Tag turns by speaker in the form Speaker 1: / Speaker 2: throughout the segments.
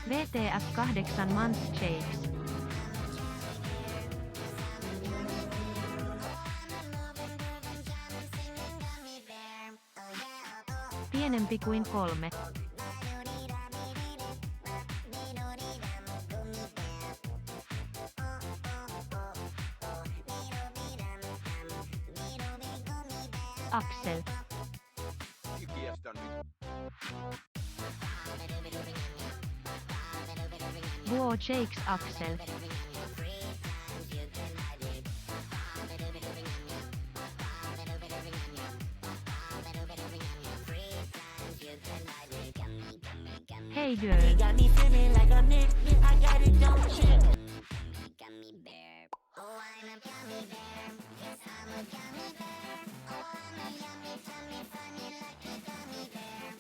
Speaker 1: WTF 8 month shakes. Pienempi kuin 3. Aksel. Buo shakes Aksel. Hey girl.
Speaker 2: Got me feeling like I'm it. I got it, don't check. Gummy bear. Oh, I'm a gummy bear. Yes, I'm a gummy bear. Oh, I'm a yummy, tummy, funny like a gummy bear.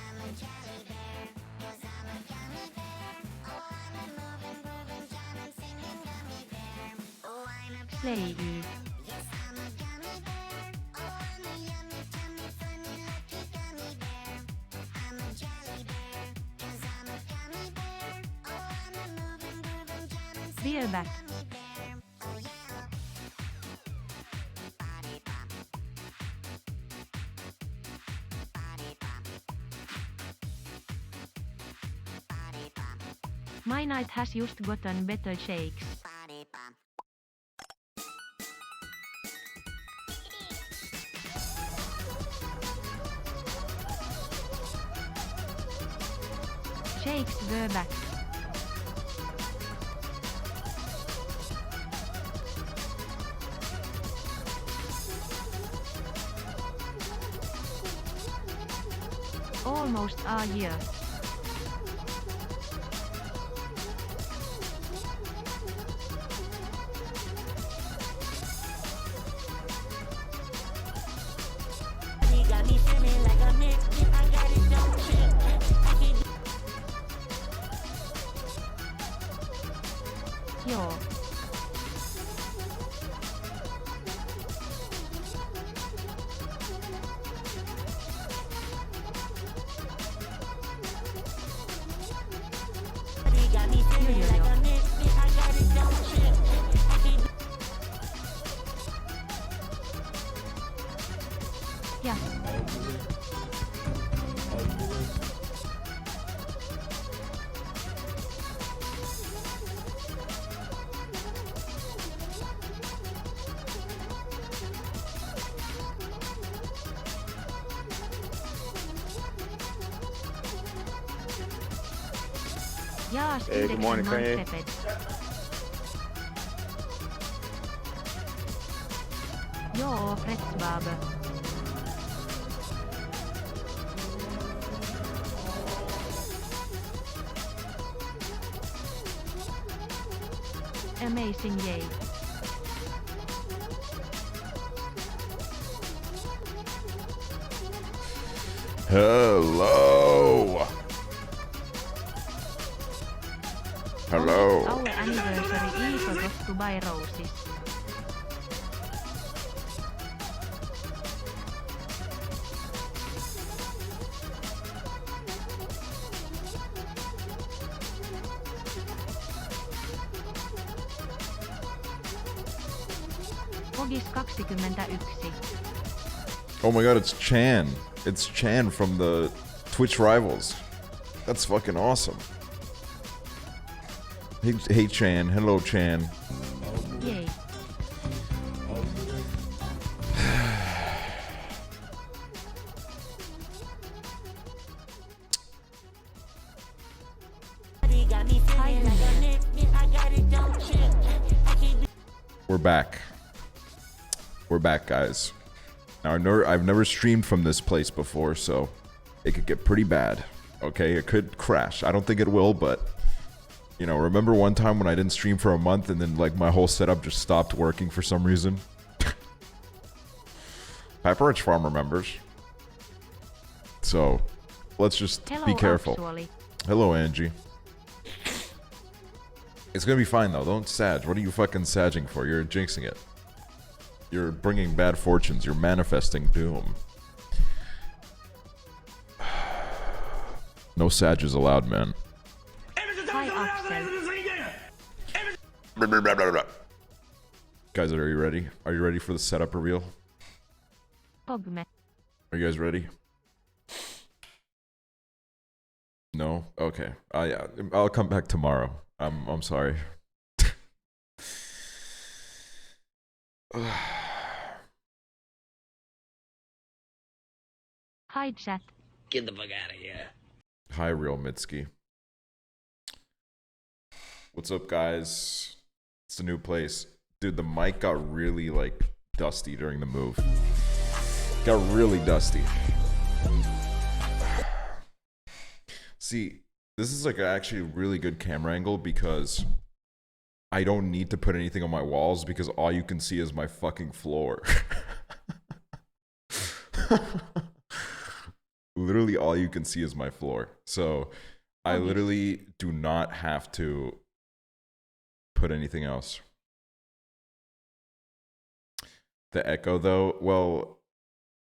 Speaker 2: I'm a jelly bear. Yes, I'm a gummy bear. Oh, I'm a moving, grooving, jamming, singing gummy bear. Oh, I'm a gummy bear. Yes, I'm a gummy bear. Oh, I'm a yummy, tummy, funny like a gummy bear. I'm a jelly bear. Yes, I'm a gummy bear. Oh, I'm a moving, grooving, jamming, singing
Speaker 1: Biopic.
Speaker 2: gummy bear. Oh, yeah. Body pop. Body pop. Body pop.
Speaker 1: My night has just gotten better shakes.
Speaker 2: Body pop.
Speaker 1: Shakes were back. Almost a year.
Speaker 2: You got me feeling like I'm it. I got it, don't check. I can
Speaker 1: Joo.
Speaker 2: You got me feeling like I'm it. I got it, don't check. I can
Speaker 1: Ja. Jaas
Speaker 3: Hey, good
Speaker 1: 9
Speaker 3: morning,
Speaker 1: month
Speaker 3: Kanye.
Speaker 1: tepet. Joo, Fretzbabe. Amazing yay.
Speaker 3: Hello. Hello.
Speaker 1: Our anniversary is got to buy roses. Ogis 21.
Speaker 3: Oh my god, it's Chan. It's Chan from the Twitch Rivals. That's fucking awesome. Hey Chan. Hello Chan.
Speaker 1: Yay.
Speaker 2: You got me feeling like I'm it. I got it, don't check. I can
Speaker 3: We're back. We're back, guys. Now I've never streamed from this place before, so it could get pretty bad. Okay, it could crash. I don't think it will, but you know, remember one time when I didn't stream for a month and then like my whole setup just stopped working for some reason? Pepperidge Farm remembers. So, let's just
Speaker 1: Hello,
Speaker 3: be careful.
Speaker 1: Aksually.
Speaker 3: Hello, Angie. It's gonna be fine though. Don't sag. What are you fucking sagging for? You're jinxing it. You're bringing bad fortunes. You're manifesting doom. No sages allowed, man.
Speaker 1: Hi, Aksel.
Speaker 3: Guys, are you ready? Are you ready for the setup reveal?
Speaker 1: Kogme.
Speaker 3: Are you guys ready? No? Okay. Yeah. I'll come back tomorrow. I'm sorry.
Speaker 1: Hi, chat.
Speaker 4: Get the fuck out of here.
Speaker 3: Hi, Real Mitski. What's up, guys? It's a new place. Dude, the mic got really, like, dusty during the move. Got really dusty. See, this is, like, actually a really good camera angle because I don't need to put anything on my walls because all you can see is my fucking floor. Literally all you can see is my floor. So I literally do not have to put anything else. The echo though, well,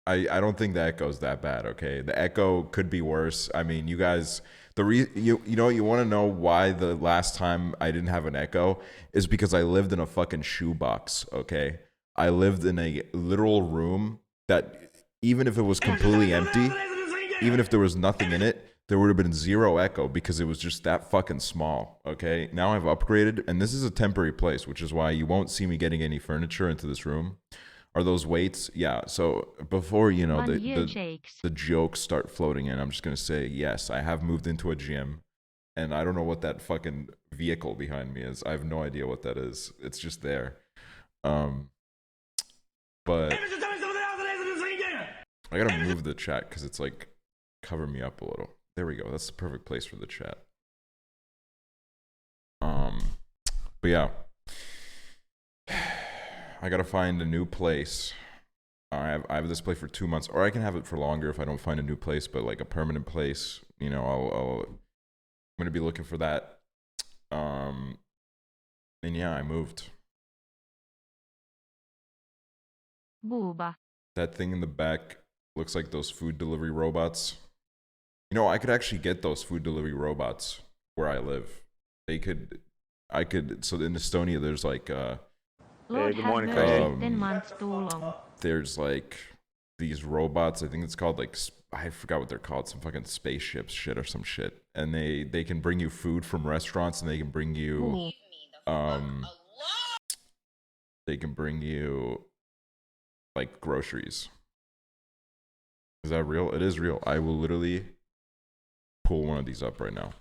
Speaker 3: I don't think the echo is that bad, okay? The echo could be worse. I mean, you guys, you know, you want to know why the last time I didn't have an echo is because I lived in a fucking shoebox, okay? I lived in a literal room that even if it was completely empty, even if there was nothing in it, there would have been zero echo because it was just that fucking small, okay? Now I've upgraded, and this is a temporary place, which is why you won't see me getting any furniture into this room. Are those weights? Yeah, so before, you know, the jokes start floating in, I'm just going to say, yes, I have moved into a gym, and I don't know what that fucking vehicle behind me is. I have no idea what that is. It's just there. But I gotta move the chat because it's like cover me up a little. There we go. That's the perfect place for the chat. But yeah, I gotta find a new place. I have this place for 2 months, or I can have it for longer if I don't find a new place. But like a permanent place, you know, I'm gonna be looking for that. And yeah, I moved.
Speaker 1: Booba.
Speaker 3: That thing in the back looks like those food delivery robots. You know, I could actually get those food delivery robots where I live. I could, so in Estonia, there's like,
Speaker 1: Lord
Speaker 4: good
Speaker 1: have
Speaker 4: morning,
Speaker 1: mercy,
Speaker 3: Crazy.
Speaker 1: 10 months too long.
Speaker 3: there's like these robots. I think it's called like, I forgot what they're called, some fucking spaceships shit or some shit. And they can bring you food from restaurants, and they can bring you, like groceries. Is that real? It is real. I will literally pull one of these up right now.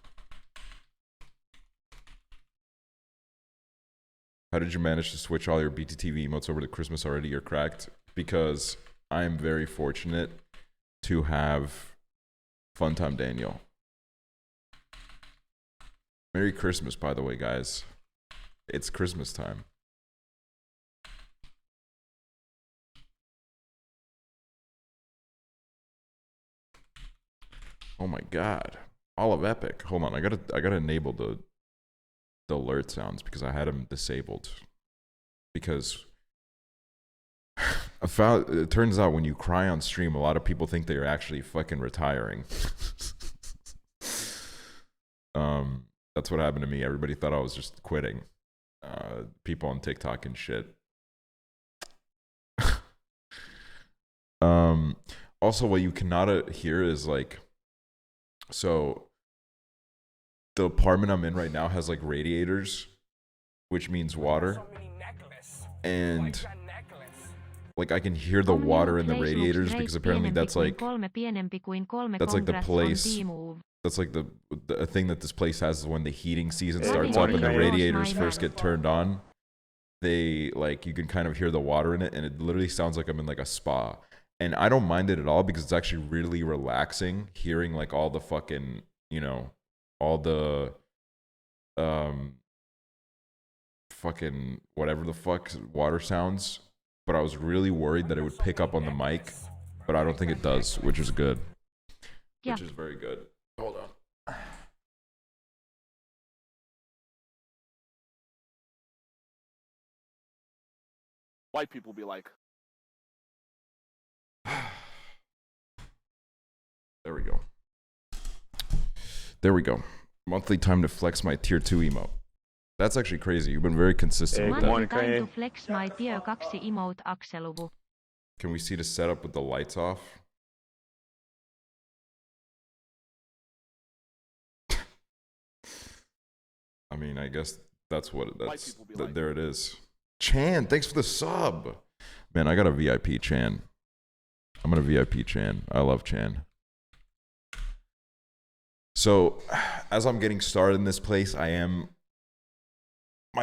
Speaker 3: How did you manage to switch all your BTTV emotes over to Christmas already? You're cracked. Because I am very fortunate to have Funtime Daniel. Merry Christmas, by the way, guys. It's Christmas time. Oh my god. All of Epic. Hold on, I gotta enable the alert sounds because I had them disabled. Because it turns out when you cry on stream, a lot of people think they're actually fucking retiring. That's what happened to me. Everybody thought I was just quitting. People on TikTok and shit. Also, what you cannot hear is like, so the apartment I'm in right now has like radiators, which means water. And like I can hear the water in the radiators because apparently that's like the place. That's like the thing that this place has is when the heating season starts up and the radiators first get turned on. They like, you can kind of hear the water in it, and it literally sounds like I'm in like a spa. And I don't mind it at all because it's actually really relaxing hearing like all the fucking, you know, all the fucking whatever the fuck water sounds but I was really worried that it would pick up on the mic, but I don't think it does, which is good. Which is very good. Hold on.
Speaker 4: White people be like,
Speaker 3: there we go. There we go. Monthly time to flex my tier 2 emote. That's actually crazy. You've been very consistent with
Speaker 1: Monthly
Speaker 3: that.
Speaker 1: time to flex my tier 2 emote akseluvu.
Speaker 3: Can we see the setup with the lights off? I mean, I guess that's what that's.
Speaker 4: Like.
Speaker 3: There it is. Chan, thanks for the sub. Man, I got a VIP Chan. I'm gonna VIP Chan. I love Chan. So, as I'm getting started in this place, my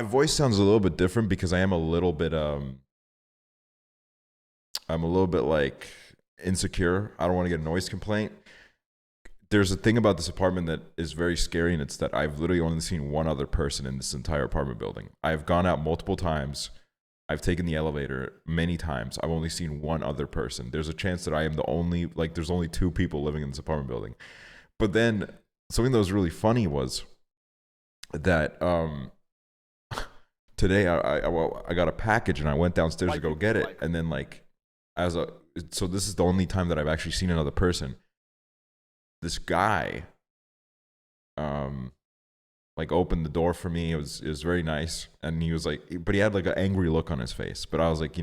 Speaker 3: voice sounds a little bit different because I am a little bit I'm a little bit like insecure. I don't want to get a noise complaint. There's a thing about this apartment that is very scary, and it's that I've literally only seen one other person in this entire apartment building. I've gone out multiple times. I've taken the elevator many times. I've only seen one other person. There's a chance that I am the only, like, there's only 2 people living in this apartment building. But then something that was really funny was that today I got a package and I went downstairs to go get it, and then so this is the only time that I've actually seen another person. This guy opened the door for me. It was very nice, and he was like, but he had like an angry look on his face. But I was like,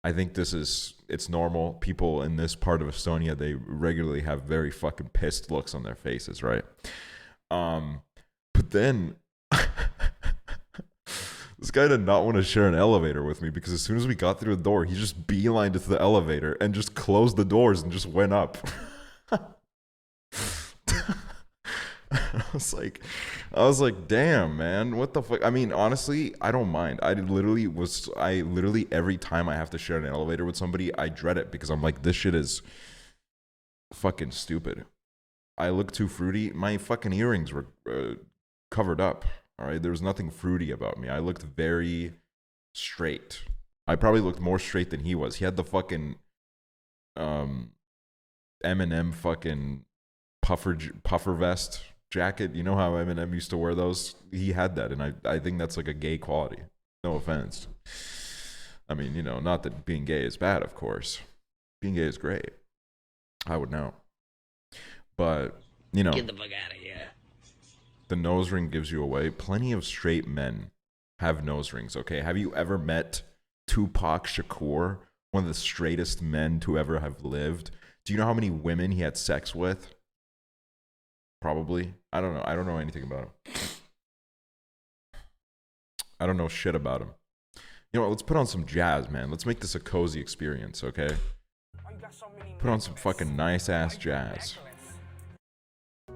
Speaker 3: I think it's normal. People in this part of Estonia, they regularly have very fucking pissed looks on their faces, right? But then this guy did not want to share an elevator with me, because as soon as we got through the door, he just beelined to the elevator and just closed the doors and just went up. I was like, damn, man, what the fuck? I mean, honestly, I don't mind. I literally every time I have to share an elevator with somebody, I dread it, because I'm like, this shit is fucking stupid. I look too fruity. My fucking earrings were covered up. All right, there was nothing fruity about me. I looked very straight. I probably looked more straight than he was. He had the fucking Eminem fucking puffer vest jacket. You know how Eminem used to wear those? He had that, and I think that's like a gay quality. No offense. I mean, not that being gay is bad, of course. Being gay is great. I would know. But,
Speaker 5: Get the fuck out of here.
Speaker 3: The nose ring gives you away. Plenty of straight men have nose rings, okay? Have you ever met Tupac Shakur, one of the straightest men to ever have lived? Do you know how many women he had sex with? Probably. I don't know. I don't know anything about him. I don't know shit about him. You know what? Let's put on some jazz, man. Let's make this a cozy experience, okay? Put on some fucking nice-ass jazz.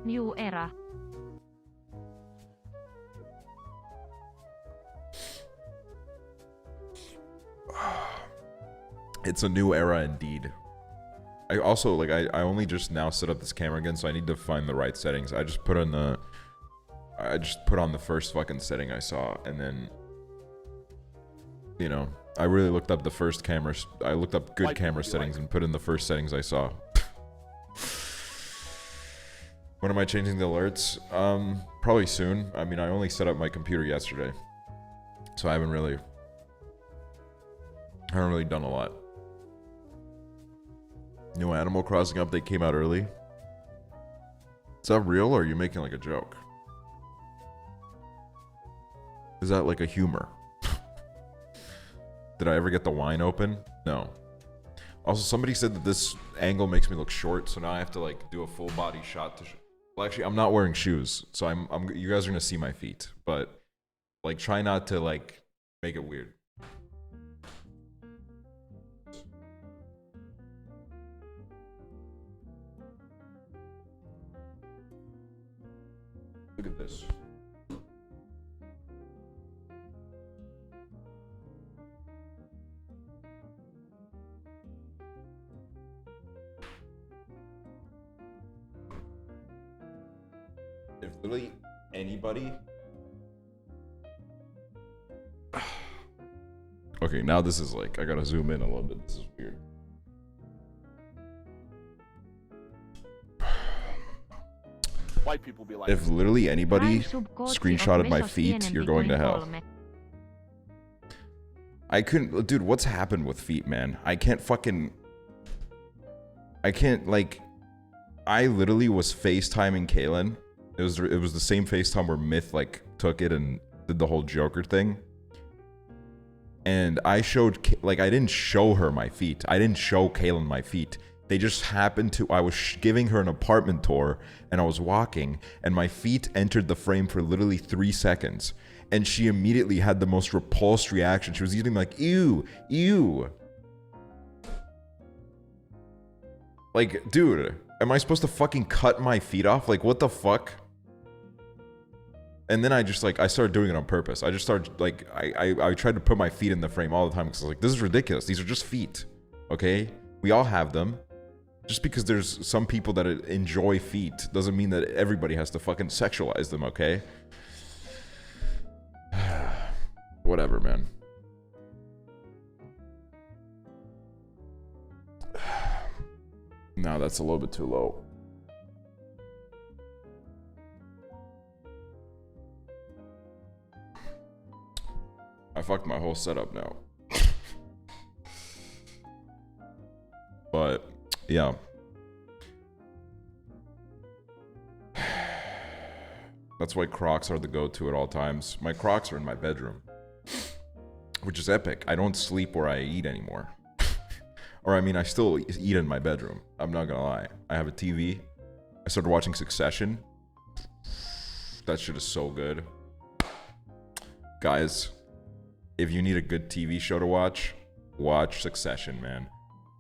Speaker 1: New era.
Speaker 3: It's a new era indeed. I also, I only just now set up this camera again, so I need to find the right settings. I just put on the first fucking setting I saw, and then, I really looked up the first cameras. I looked up good camera settings and put in the first settings I saw. When am I changing the alerts? Probably soon. I mean, I only set up my computer yesterday, so I haven't really done a lot. New Animal Crossing update came out early. Is that real, or are you making like a joke? Is that like a humor? Did I ever get the wine open? No. Also, somebody said that this angle makes me look short, so now I have to like do a full body shot to. Well, actually, I'm not wearing shoes, so you guys are gonna see my feet, but like, try not to like make it weird. Look at this. If literally anybody... Okay, now this is like, I gotta zoom in a little bit. This is weird.
Speaker 4: White people be like,
Speaker 3: If literally anybody
Speaker 1: Prime subkootsi
Speaker 3: screenshotted
Speaker 1: on
Speaker 3: my
Speaker 1: mesos
Speaker 3: feet, you're
Speaker 1: pienempi
Speaker 3: going to
Speaker 1: kuin
Speaker 3: hell.
Speaker 1: 3.
Speaker 3: I couldn't, dude, what's happened with feet, man? I can't, like, I literally was FaceTiming Kaylin. It was the same FaceTime where Myth, like, took it and did the whole Joker thing. And I showed, like, I didn't show her my feet. I didn't show Kaylin my feet. They just happened to, I was giving her an apartment tour, and I was walking, and my feet entered the frame for literally 3 seconds. And she immediately had the most repulsed reaction. She was eating like, ew, ew. Like, dude, am I supposed to fucking cut my feet off? Like, what the fuck? And then I just, like, I started doing it on purpose. I just started, like, I tried to put my feet in the frame all the time because I was like, this is ridiculous. These are just feet, okay? We all have them. Just because there's some people that enjoy feet doesn't mean that everybody has to fucking sexualize them, okay? Whatever, man. No, that's a little bit too low. I fucked my whole setup now. But, yeah. That's why Crocs are the go-to at all times. My Crocs are in my bedroom. Which is epic. I don't sleep where I eat anymore. Or, I mean, I still eat in my bedroom. I'm not gonna lie. I have a TV. I started watching Succession. That shit is so good. Guys, if you need a good TV show to watch, watch Succession, man.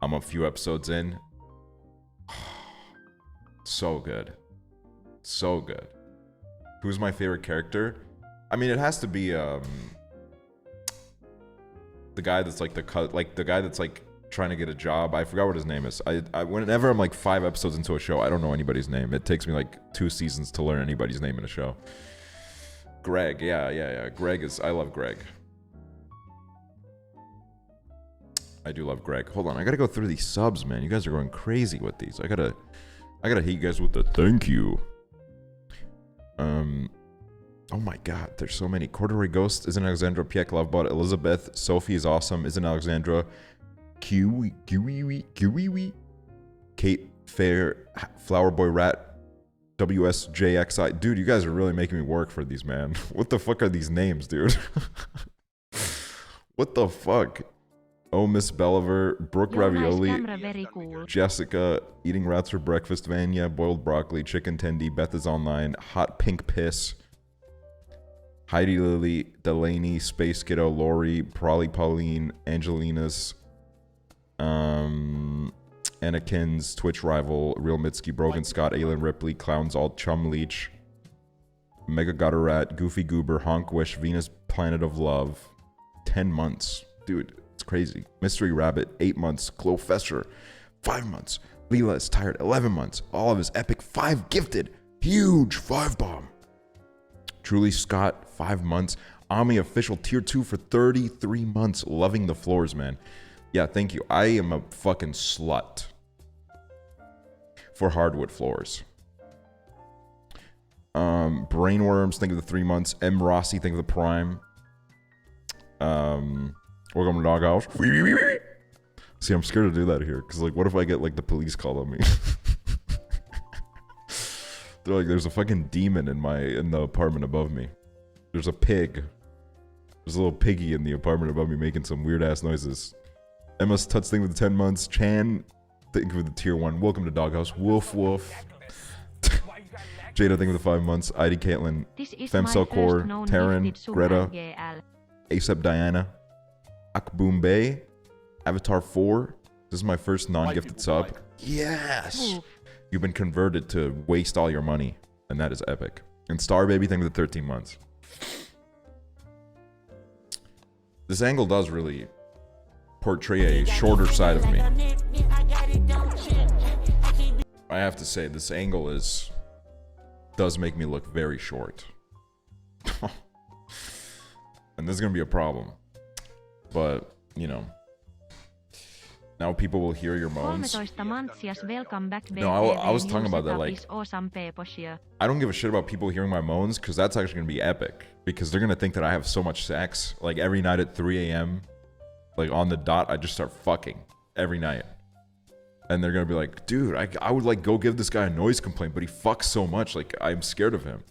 Speaker 3: I'm a few episodes in. So good. So good. Who's my favorite character? I mean, it has to be the guy that's like the guy that's like trying to get a job. I forgot what his name is. I whenever I'm like 5 episodes into a show, I don't know anybody's name. It takes me like 2 seasons to learn anybody's name in a show. Greg, yeah. Greg is. I love Greg. I do love Greg. Hold on, I gotta go through these subs, man. You guys are going crazy with these. I gotta hit you guys with the thank you. Oh my god, there's so many. Corduroy Ghost, Isn't Alexandra, Piek Lovebot, Elizabeth, Sophie is awesome, Isn't Alexandra, Kiwi, Kate Fair, Flower Boy Rat, WSJXI. Dude, you guys are really making me work for these, man. What the fuck are these names, dude? What the fuck? Oh, Miss Belliver, Brooke
Speaker 1: Your nice
Speaker 3: Ravioli,
Speaker 1: camera very cool.
Speaker 3: Jessica, Eating Rats for Breakfast, Vanya, Boiled Broccoli, Chicken Tendy, Beth is Online, Hot Pink Piss, Heidi Lily, Delaney, Space Kiddo, Lori, Prolly Pauline, Angelina's, Anakin's, Twitch Rival, Real Mitski, Brogan Scott, Aylin Ripley, Clowns Alt, Chum Leech, Mega Gutter Rat, Goofy Goober, Honk Wish, Venus Planet of Love, 10 months. Dude, it's crazy. Mystery Rabbit, 8 months. Chloe Fesher, 5 months. Leela is Tired, 11 months. All of his epic 5 gifted. Huge 5 bomb. Truly Scott, 5 months. Ami Official Tier 2 for 33 months. Loving the floors, man. Yeah, thank you. I am a fucking slut for hardwood floors. Brainworms, think of the 3 months. M. Rossi, think of the Prime. Welcome to Doghouse. See, I'm scared to do that here, because, like, what if I get, like, the police call on me? They're like, there's a fucking demon in the apartment above me. There's a pig. There's a little piggy in the apartment above me making some weird-ass noises. Emma's Tuts, think of the 10 months. Chan, think of the Tier 1. Welcome to Doghouse. Woof, woof. Jada, think of the 5 months. ID Caitlin. Femcell Core. Taryn. Greta. ASAP Diana. Akboom Bay, Avatar 4. This is my first non-gifted sub. Yes! You've been converted to waste all your money, and that is epic. And Star Baby, think of the 13 months. This angle does really portray a shorter side of me. I have to say, this angle does make me look very short. And this is gonna be a problem. But you know, now people will hear your moans.
Speaker 1: 13 mantsias welcome back
Speaker 3: No, I was talking about that, like,
Speaker 1: is awesome peeposia.
Speaker 3: I don't give a shit about people hearing my moans, because that's actually going to be epic. Because they're going to think that I have so much sex. Like, every night at 3 a.m., like, on the dot, I just start fucking. Every night. And they're going to be like, dude, I would, like, go give this guy a noise complaint, but he fucks so much. Like, I'm scared of him.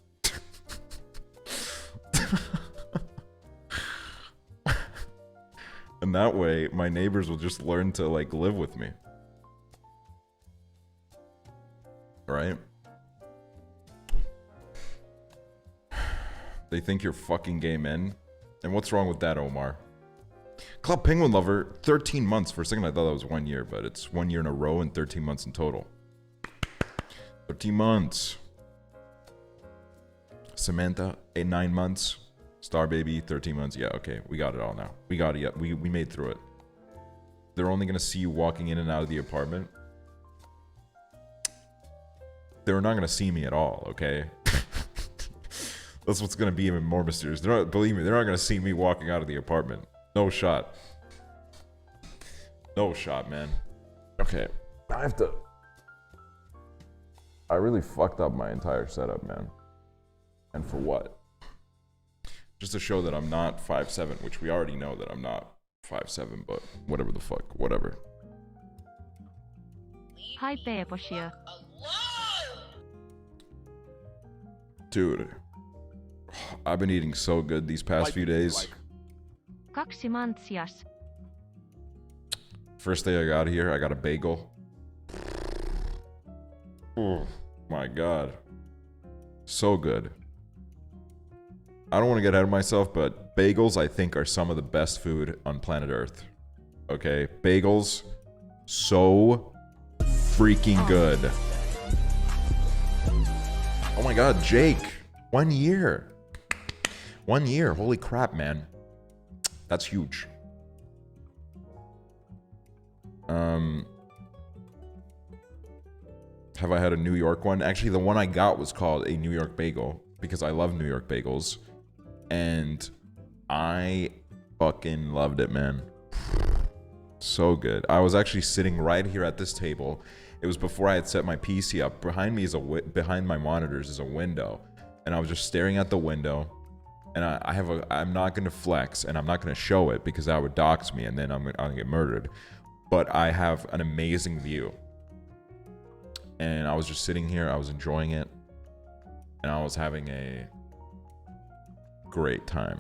Speaker 3: And that way, my neighbors will just learn to, like, live with me. Right? They think you're fucking gay men. And what's wrong with that, Omar? Club Penguin Lover, 13 months. For a second, I thought that was 1 year, but it's 1 year in a row and 13 months in total. 13 months. Samantha, 9 months. Star Baby, 13 months. Yeah, okay. We got it all now. We got it. Yeah, we made through it. They're only going to see you walking in and out of the apartment. They're not going to see me at all, okay? That's what's going to be even more mysterious. Believe me, they're not going to see me walking out of the apartment. No shot. No shot, man. Okay. I really fucked up my entire setup, man. And for what? Just to show that I'm not 5'7", which we already know that I'm not 5'7", but whatever the fuck, whatever.
Speaker 1: Hi peeposia.
Speaker 3: Dude, I've been eating so good these past few days.
Speaker 1: 2 mantsias.
Speaker 3: First day I got here, I got a bagel. Oh my god. So good. I don't want to get ahead of myself, but bagels, I think, are some of the best food on planet Earth. Okay? Bagels, so freaking good. Oh my god, Jake. 1 year. 1 year. Holy crap, man. That's huge. Have I had a New York one? Actually, the one I got was called a New York bagel because I love New York bagels. And I fucking loved it, man. So good. I was actually sitting right here at this table. It was before I had set my PC up. Behind me is behind my monitors is a window, and I was just staring at the window. And I'm not gonna flex, and I'm not gonna show it because that would dox me, and then I'm gonna get murdered. But I have an amazing view, and I was just sitting here. I was enjoying it, and I was having a great time.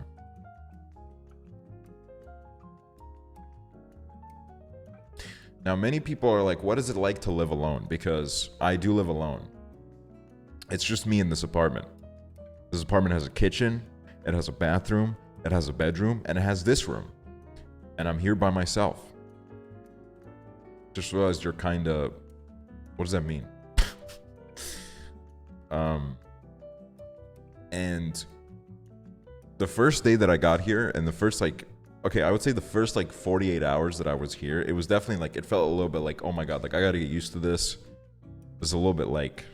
Speaker 3: Now, many people are like, what is it like to live alone? Because I do live alone. It's just me in this apartment. This apartment has a kitchen, it has a bathroom, it has a bedroom, and it has this room. And I'm here by myself. Just realized you're kind of... What does that mean? And the first day that I got here, and the first, like... Okay, I would say the first, like, 48 hours that I was here, it was definitely, like, it felt a little bit like, oh my god, like, I gotta get used to this. It was a little bit, like...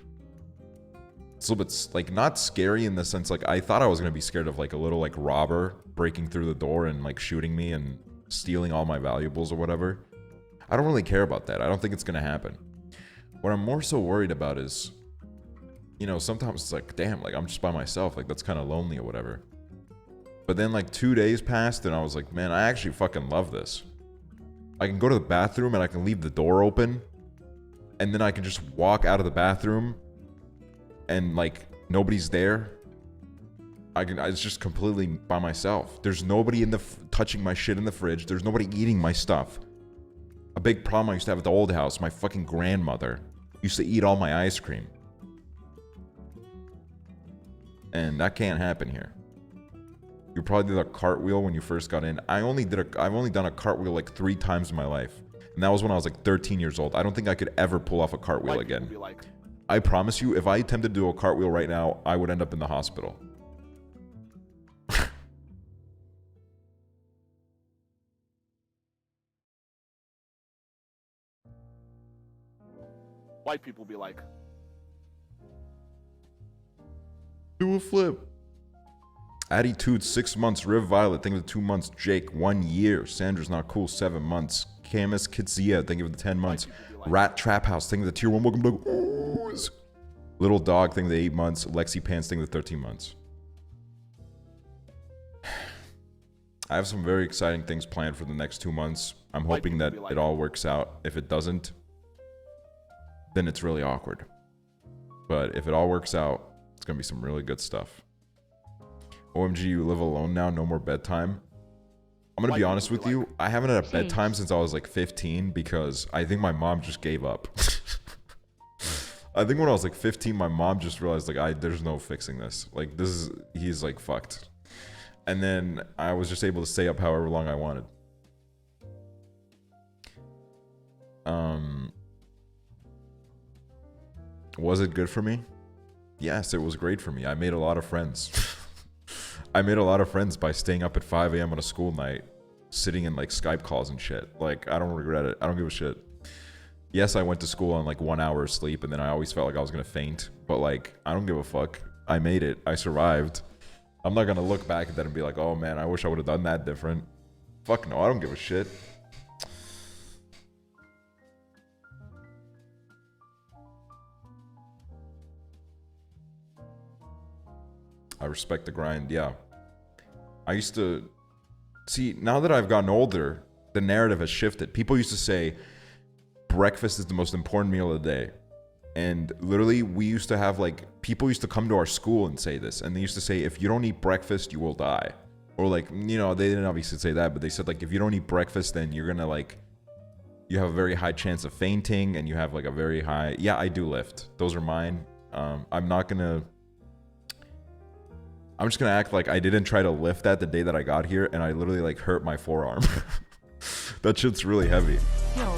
Speaker 3: It's a little bit, like, not scary in the sense, like, I thought I was gonna be scared of, like, a little, like, robber breaking through the door and, like, shooting me and stealing all my valuables or whatever. I don't really care about that. I don't think it's gonna happen. What I'm more so worried about is, you know, sometimes it's like, damn, like, I'm just by myself. Like, that's kind of lonely or whatever. But then, like, 2 days passed, and I was like, man, I actually fucking love this. I can go to the bathroom, and I can leave the door open, and then I can just walk out of the bathroom, and, like, nobody's there. It's just completely by myself. There's nobody touching my shit in the fridge. There's nobody eating my stuff. A big problem I used to have at the old house, my fucking grandmother used to eat all my ice cream. And that can't happen here. You probably did a cartwheel when you first got in. I've only done a cartwheel like 3 times in my life. And that was when I was like 13 years old. I don't think I could ever pull off a cartwheel again. I promise you, if I attempted to do a cartwheel right now, I would end up in the hospital.
Speaker 4: White people be like,
Speaker 3: do a flip. Attitude 6 months. Riv Violet, thank you for the 2 months. Jake, 1 year. Sandra's not cool, 7 months. Camus Kitsia, thank you for the 10 months. Rat Trap House, thank you for the tier 1. Welcome to Ooze. Little Dog, thank you for the 8 months. Lexi Pants, thank you for the 13 months. I have some very exciting things planned for the next 2 months. I'm hoping that it all works out. If it doesn't, then it's really awkward. But if it all works out, it's gonna be some really good stuff. OMG, you live alone now, no more bedtime. I'm gonna be honest with you, I haven't had a bedtime since I was like 15 because I think my mom just gave up. I think when I was like 15, my mom just realized like there's no fixing this. Like he's like fucked. And then I was just able to stay up however long I wanted. Was it good for me? Yes, it was great for me. I made a lot of friends. I made a lot of friends by staying up at 5 a.m. on a school night, sitting in like Skype calls and shit. Like, I don't regret it. I don't give a shit. Yes, I went to school on like 1 hour of sleep and then I always felt like I was gonna faint. But like, I don't give a fuck. I made it. I survived. I'm not gonna look back at that and be like, oh man, I wish I would have done that different. Fuck no, I don't give a shit. I respect the grind, yeah. I used to... See, now that I've gotten older, the narrative has shifted. People used to say, breakfast is the most important meal of the day. And literally, we used to have like... People used to come to our school and say this. And they used to say, if you don't eat breakfast, you will die. Or like, you know, they didn't obviously say that, but they said like, if you don't eat breakfast, then you're gonna like... You have a very high chance of fainting, and you have like a very high... Yeah, I do lift. Those are mine. I'm not gonna... I'm just gonna act like I didn't try to lift that the day that I got here, and I literally like hurt my forearm. That shit's really heavy.
Speaker 1: Yo.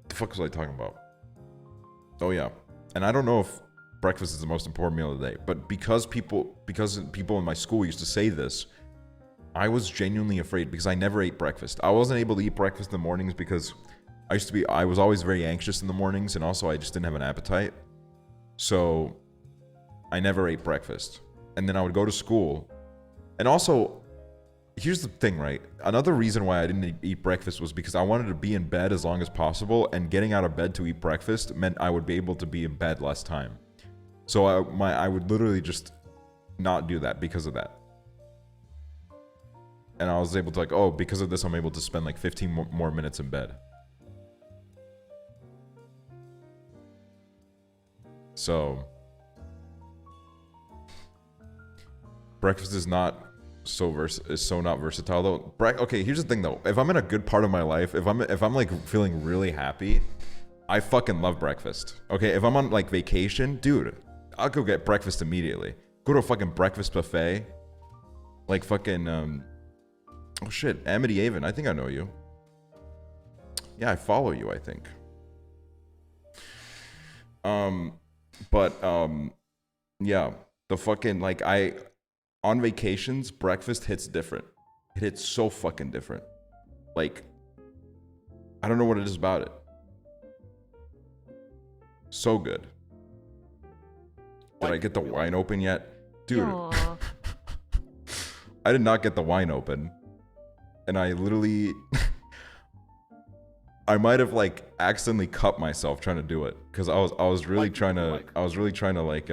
Speaker 3: The fuck was I talking about? Oh yeah, and I don't know if breakfast is the most important meal of the day, but because people in my school used to say this, I was genuinely afraid because I never ate breakfast. I wasn't able to eat breakfast in the mornings because I was always very anxious in the mornings, and also I just didn't have an appetite. So I never ate breakfast. And then I would go to school. And also, here's the thing, right? Another reason why I didn't eat breakfast was because I wanted to be in bed as long as possible, and getting out of bed to eat breakfast meant I would be able to be in bed less time. So I would literally just not do that because of that. And I was able to like, oh, because of this, I'm able to spend like 15 more minutes in bed. So, breakfast is not so not versatile though. Okay, here's the thing though. If I'm in a good part of my life, if I'm like feeling really happy, I fucking love breakfast. Okay, if I'm on like vacation, dude, I'll go get breakfast immediately. Go to a fucking breakfast buffet. Like fucking oh shit, Amity Avon. I think I know you. Yeah, I follow you, I think. But yeah, the fucking like on vacations, breakfast hits different. It hits so fucking different. Like, I don't know what it is about it. So good. Did I get the wine open yet? Dude,
Speaker 1: Yo.
Speaker 3: I did not get the wine open. And I literally I might have like accidentally cut myself trying to do it because I was really trying to like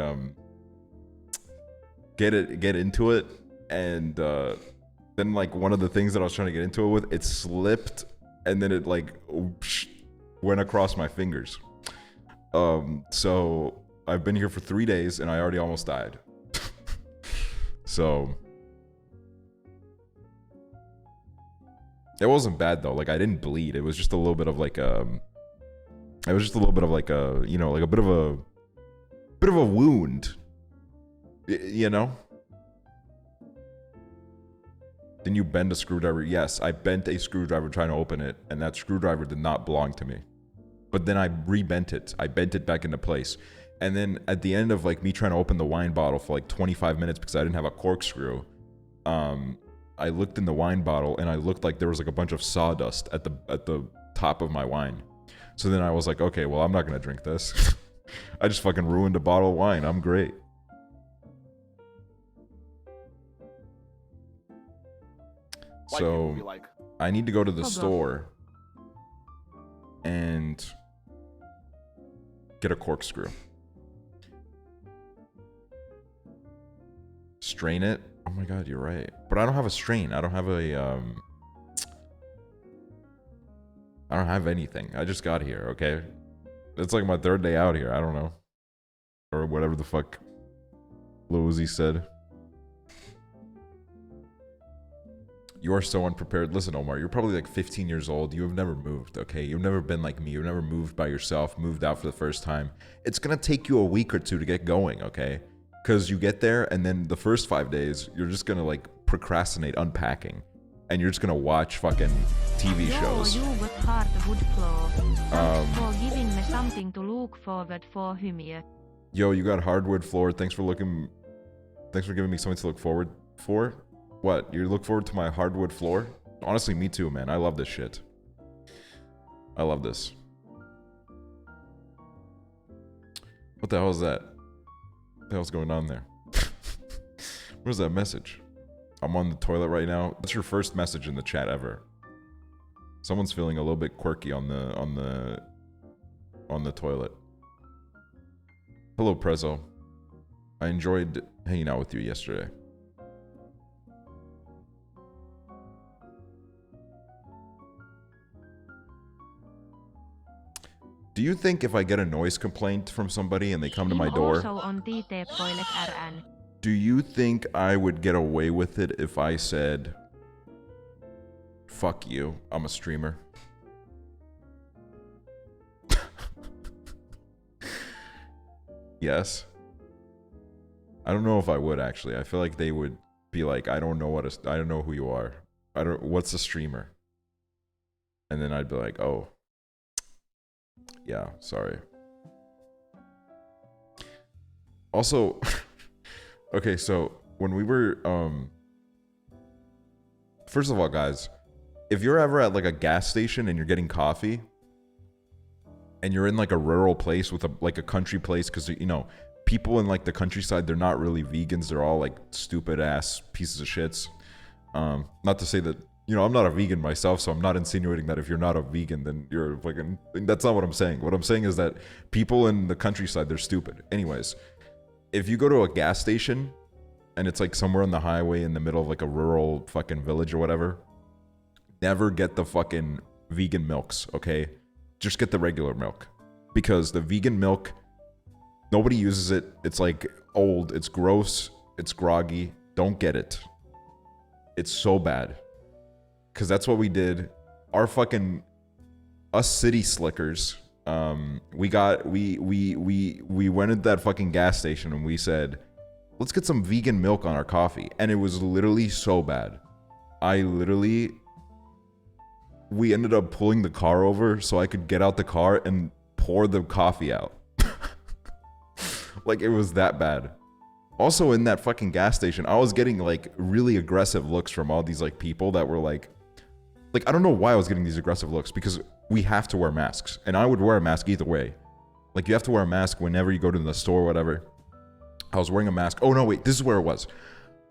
Speaker 3: get into it, and then like one of the things that I was trying to get into it with, it slipped, and then it like went across my fingers. So I've been here for 3 days and I already almost died. So it wasn't bad though. Like I didn't bleed. It was just a little bit of like it was just a little bit of like a, you know, like a bit of a wound. You know? Didn't you bend a screwdriver? Yes, I bent a screwdriver trying to open it, and that screwdriver did not belong to me. But then I rebent it. I bent it back into place. And then at the end of like me trying to open the wine bottle for like 25 minutes because I didn't have a corkscrew, I looked in the wine bottle and I looked like there was like a bunch of sawdust at the top of my wine. So then I was like, okay, well, I'm not gonna drink this. I just fucking ruined a bottle of wine. I'm great.
Speaker 4: White people
Speaker 3: So
Speaker 4: be like,
Speaker 3: I need to go to the
Speaker 1: Hold on.
Speaker 3: store and get a corkscrew. Strain it. Oh my god, you're right. But I don't have a strain. I don't have a I don't have anything. I just got here, okay? It's like my third day out here. I don't know. Or whatever the fuck Lil Uzi said. You are so unprepared. Listen, Omar, you're probably like 15 years old. You have never moved, okay? You've never been like me. You've never moved by yourself, moved out for the first time. It's gonna take you a week or two to get going, okay? Because you get there and then the first 5 days, you're just gonna like procrastinate unpacking. And you're just gonna watch fucking TV shows.
Speaker 1: Joo, you got hardwood floor. Thanks for giving me something to look forward for Hymiö.
Speaker 3: Yo, you got hardwood floor. Thanks for giving me something to look forward for. What? You look forward to my hardwood floor? Honestly, me too, man. I love this shit. I love this. What the hell is that? What the hell's going on there? What is that message? I'm on the toilet right now. That's your first message in the chat ever. Someone's feeling a little bit quirky on the toilet. Hello, Prezzo. I enjoyed hanging out with you yesterday. Do you think if I get a noise complaint from somebody and they come to my door,
Speaker 1: Also on TT-toilet RN.
Speaker 3: do you think I would get away with it if I said, fuck you, I'm a streamer? Yes. I don't know if I would actually. I feel like they would be like, I don't know who you are. What's a streamer? And then I'd be like, oh, yeah, sorry. Also, okay, so when we were, first of all, guys, if you're ever at like a gas station and you're getting coffee and you're in like a rural place with a country place, because, you know, people in like the countryside, they're not really vegans. They're all like stupid ass pieces of shits. Not to say that, you know, I'm not a vegan myself, so I'm not insinuating that if you're not a vegan, then you're fucking, that's not what I'm saying. What I'm saying is that people in the countryside, they're stupid. Anyways, if you go to a gas station and it's like somewhere on the highway in the middle of like a rural fucking village or whatever, never get the fucking vegan milks, okay? Just get the regular milk. Because the vegan milk, nobody uses it. It's like old, it's gross, it's groggy. Don't get it. It's so bad. Because that's what we did. Us city slickers, we went at that fucking gas station and we said, let's get some vegan milk on our coffee. And it was literally so bad. We ended up pulling the car over so I could get out the car and pour the coffee out. Like, it was that bad. Also, in that fucking gas station, I was getting like really aggressive looks from all these like people that were like, I don't know why I was getting these aggressive looks, because we have to wear masks. And I would wear a mask either way. Like, you have to wear a mask whenever you go to the store or whatever. I was wearing a mask. Oh, no, wait. This is where it was.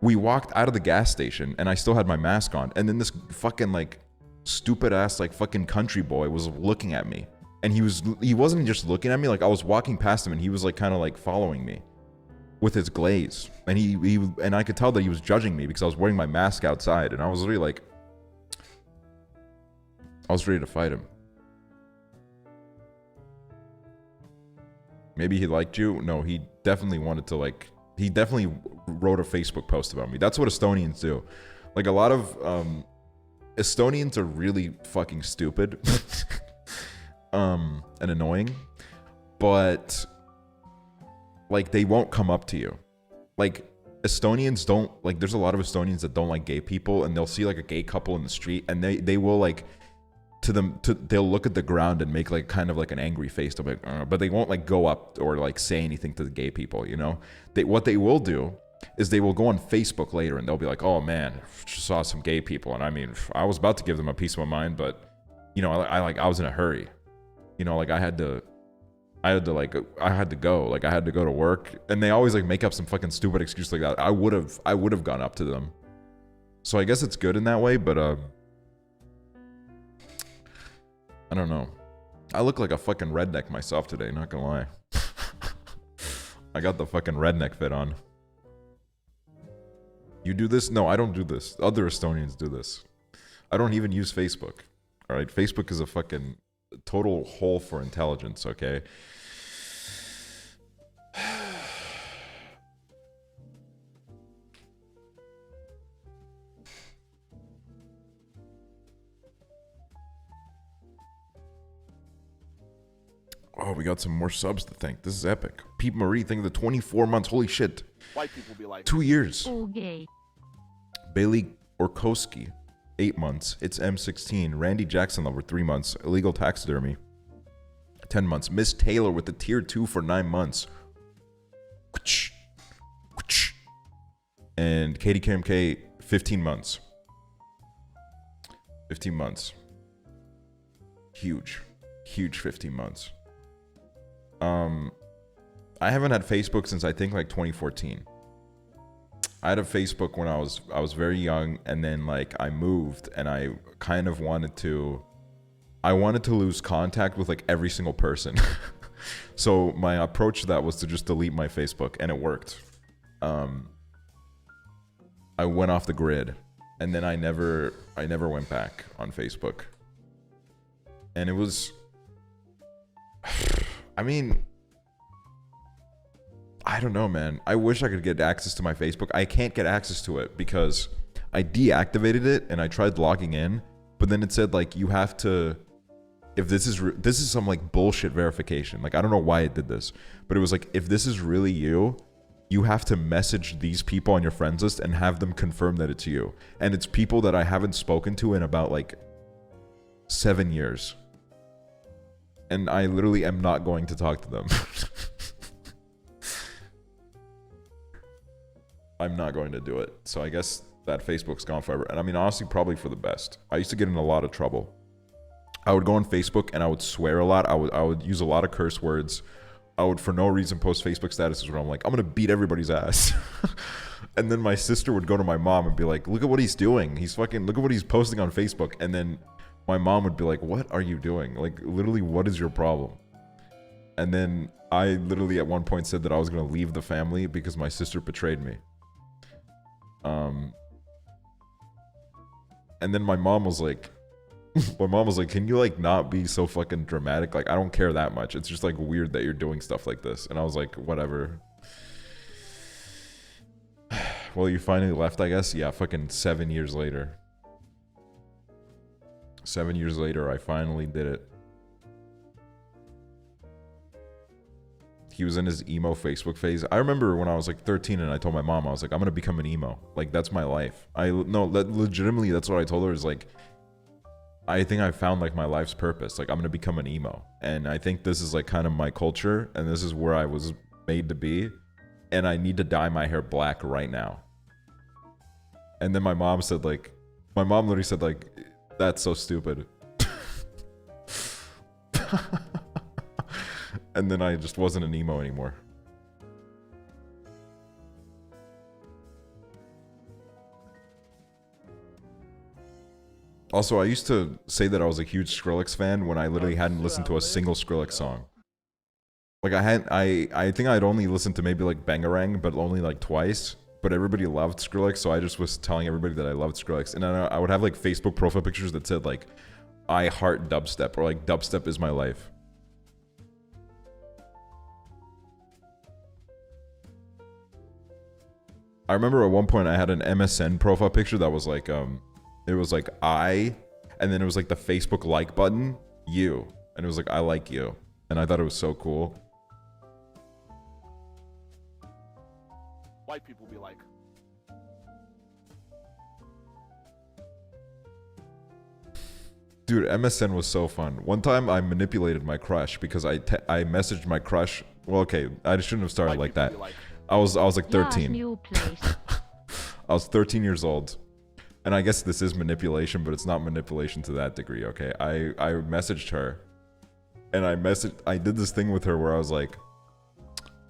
Speaker 3: We walked out of the gas station, and I still had my mask on. And then this fucking, like, stupid-ass, like, fucking country boy was looking at me. And he wasn't just looking at me. Like, I was walking past him, and he was, like, kind of, like, following me with his glaze. And and I could tell that he was judging me because I was wearing my mask outside. And I was really, like... I was ready to fight him. Maybe he liked you. No, he definitely wanted to, like... He definitely wrote a Facebook post about me. That's what Estonians do. Like, a lot of... Estonians are really fucking stupid. And annoying. But... like, they won't come up to you. Like, Estonians don't... like, there's a lot of Estonians that don't like gay people, and they'll see, like, a gay couple in the street, and they will, like... they'll look at the ground and make like kind of like an angry face. They'll be like, but they won't like go up or like say anything to the gay people, you know? What they will do is they will go on Facebook later and they'll be like, oh man, just saw some gay people. And I mean, I was about to give them a piece of my mind, but you know, I was in a hurry. you know, like I had to go, like I had to go to work, and they always like make up some fucking stupid excuse like that. I would have gone up to them. So I guess it's good in that way, but I don't know. I look like a fucking redneck myself today, not gonna lie. I got the fucking redneck fit on. You do this? No, I don't do this. Other Estonians do this. I don't even use Facebook. All right, Facebook is a fucking total hole for intelligence, okay? Oh, we got some more subs to thank. This is epic. Pete Marie, thank you the 24 months. Holy shit.
Speaker 4: White people be like
Speaker 3: 2 years.
Speaker 1: All gay.
Speaker 3: Bailey Orkowski, 8 months. It's M16. Randy Jackson over 3 months. Illegal taxidermy, 10 months. Miss Taylor with the tier 2 for 9 months. And Katie KMK, 15 months. 15 months. Huge. Huge 15 months. I haven't had Facebook since I think like 2014. I had a Facebook when I was very young, and then like I moved, and I kind of wanted to lose contact with like every single person. So my approach to that was to just delete my Facebook, and it worked. I went off the grid, and then I never went back on Facebook. And it was, I mean, I don't know, man. I wish I could get access to my Facebook. I can't get access to it because I deactivated it and I tried logging in, but then it said like you have to, if this is some like bullshit verification. Like I don't know why it did this, but it was like, if this is really you, you have to message these people on your friends list and have them confirm that it's you. And it's people that I haven't spoken to in about like 7 years. And I literally am not going to talk to them. I'm not going to do it. So I guess that Facebook's gone forever. And I mean, honestly, probably for the best. I used to get in a lot of trouble. I would go on Facebook and I would swear a lot. I would use a lot of curse words. I would, for no reason, post Facebook statuses where I'm like, I'm going to beat everybody's ass. And then my sister would go to my mom and be like, look at what he's doing. Look at what he's posting on Facebook. And then my mom would be like, what are you doing? Like, literally, what is your problem? And then I literally at one point said that I was going to leave the family because my sister betrayed me. And then my mom was like, can you like not be so fucking dramatic? Like, I don't care that much. It's just like weird that you're doing stuff like this. And I was like, whatever. Well, you finally left, I guess. Yeah, fucking 7 years later. 7 years later, I finally did it. He was in his emo Facebook phase. I remember when I was like 13 and I told my mom, I was like, I'm gonna become an emo. Like, that's my life. Legitimately, that's what I told her, is like, I think I found like my life's purpose. Like, I'm gonna become an emo. And I think this is like kind of my culture, and this is where I was made to be. And I need to dye my hair black right now. And then my mom literally said like, that's so stupid. And then I just wasn't an emo anymore. Also, I used to say that I was a huge Skrillex fan when I literally hadn't listened to a single Skrillex song. Like, I think I'd only listened to maybe like Bangarang, but only like twice. But everybody loved Skrillex, so I just was telling everybody that I loved Skrillex. And I would have like Facebook profile pictures that said like, I heart dubstep, or like, dubstep is my life. I remember at one point I had an MSN profile picture that was like, it was like I, and then it was like the Facebook like button, you. And it was like, I like you. And I thought it was so cool.
Speaker 4: White people be like,
Speaker 3: dude, MSN was so fun. One time I manipulated my crush because I messaged my crush. Well, okay, I shouldn't have started like that. I was like 13.
Speaker 1: New place.
Speaker 3: I was 13 years old. And I guess this is manipulation, but it's not manipulation to that degree, okay? I messaged her. And I did this thing with her where I was like,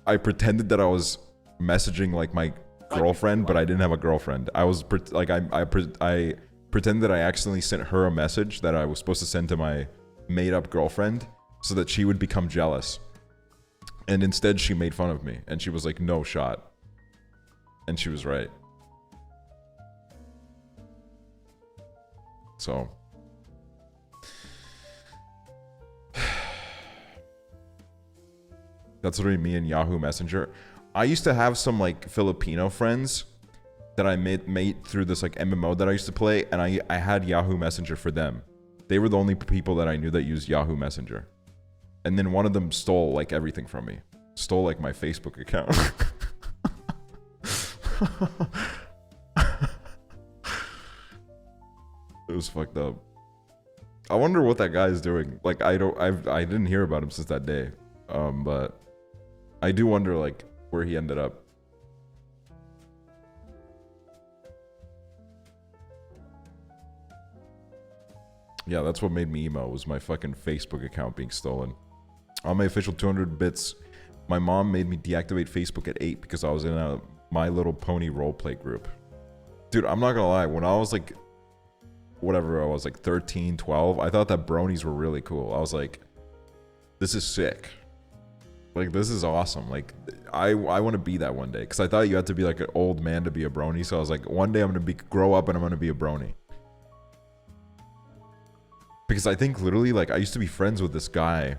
Speaker 3: I pretended that I was messaging like my girlfriend, but I didn't have a girlfriend. I was I pretended that I accidentally sent her a message that I was supposed to send to my made up girlfriend so that she would become jealous. And instead she made fun of me and she was like, no shot. And she was right. So that's literally me and Yahoo Messenger. I used to have some like Filipino friends that I made through this like MMO that I used to play, and I had Yahoo Messenger for them. They were the only people that I knew that used Yahoo Messenger. And then one of them stole like everything from me. Stole like my Facebook account. It was fucked up. I wonder what that guy is doing. Like I didn't hear about him since that day. But I do wonder like where he ended up. Yeah, that's what made me emo, was my fucking Facebook account being stolen. On my official 200 bits, my mom made me deactivate Facebook at 8 because I was in a My Little Pony roleplay group. Dude, I'm not gonna lie, when I was like, whatever I was, like 13, 12, I thought that bronies were really cool. I was like, this is sick. Like, this is awesome. Like, I want to be that one day. Because I thought you had to be like an old man to be a brony. So I was like, one day I'm going to grow up and I'm going to be a brony. Because I think literally, like, I used to be friends with this guy.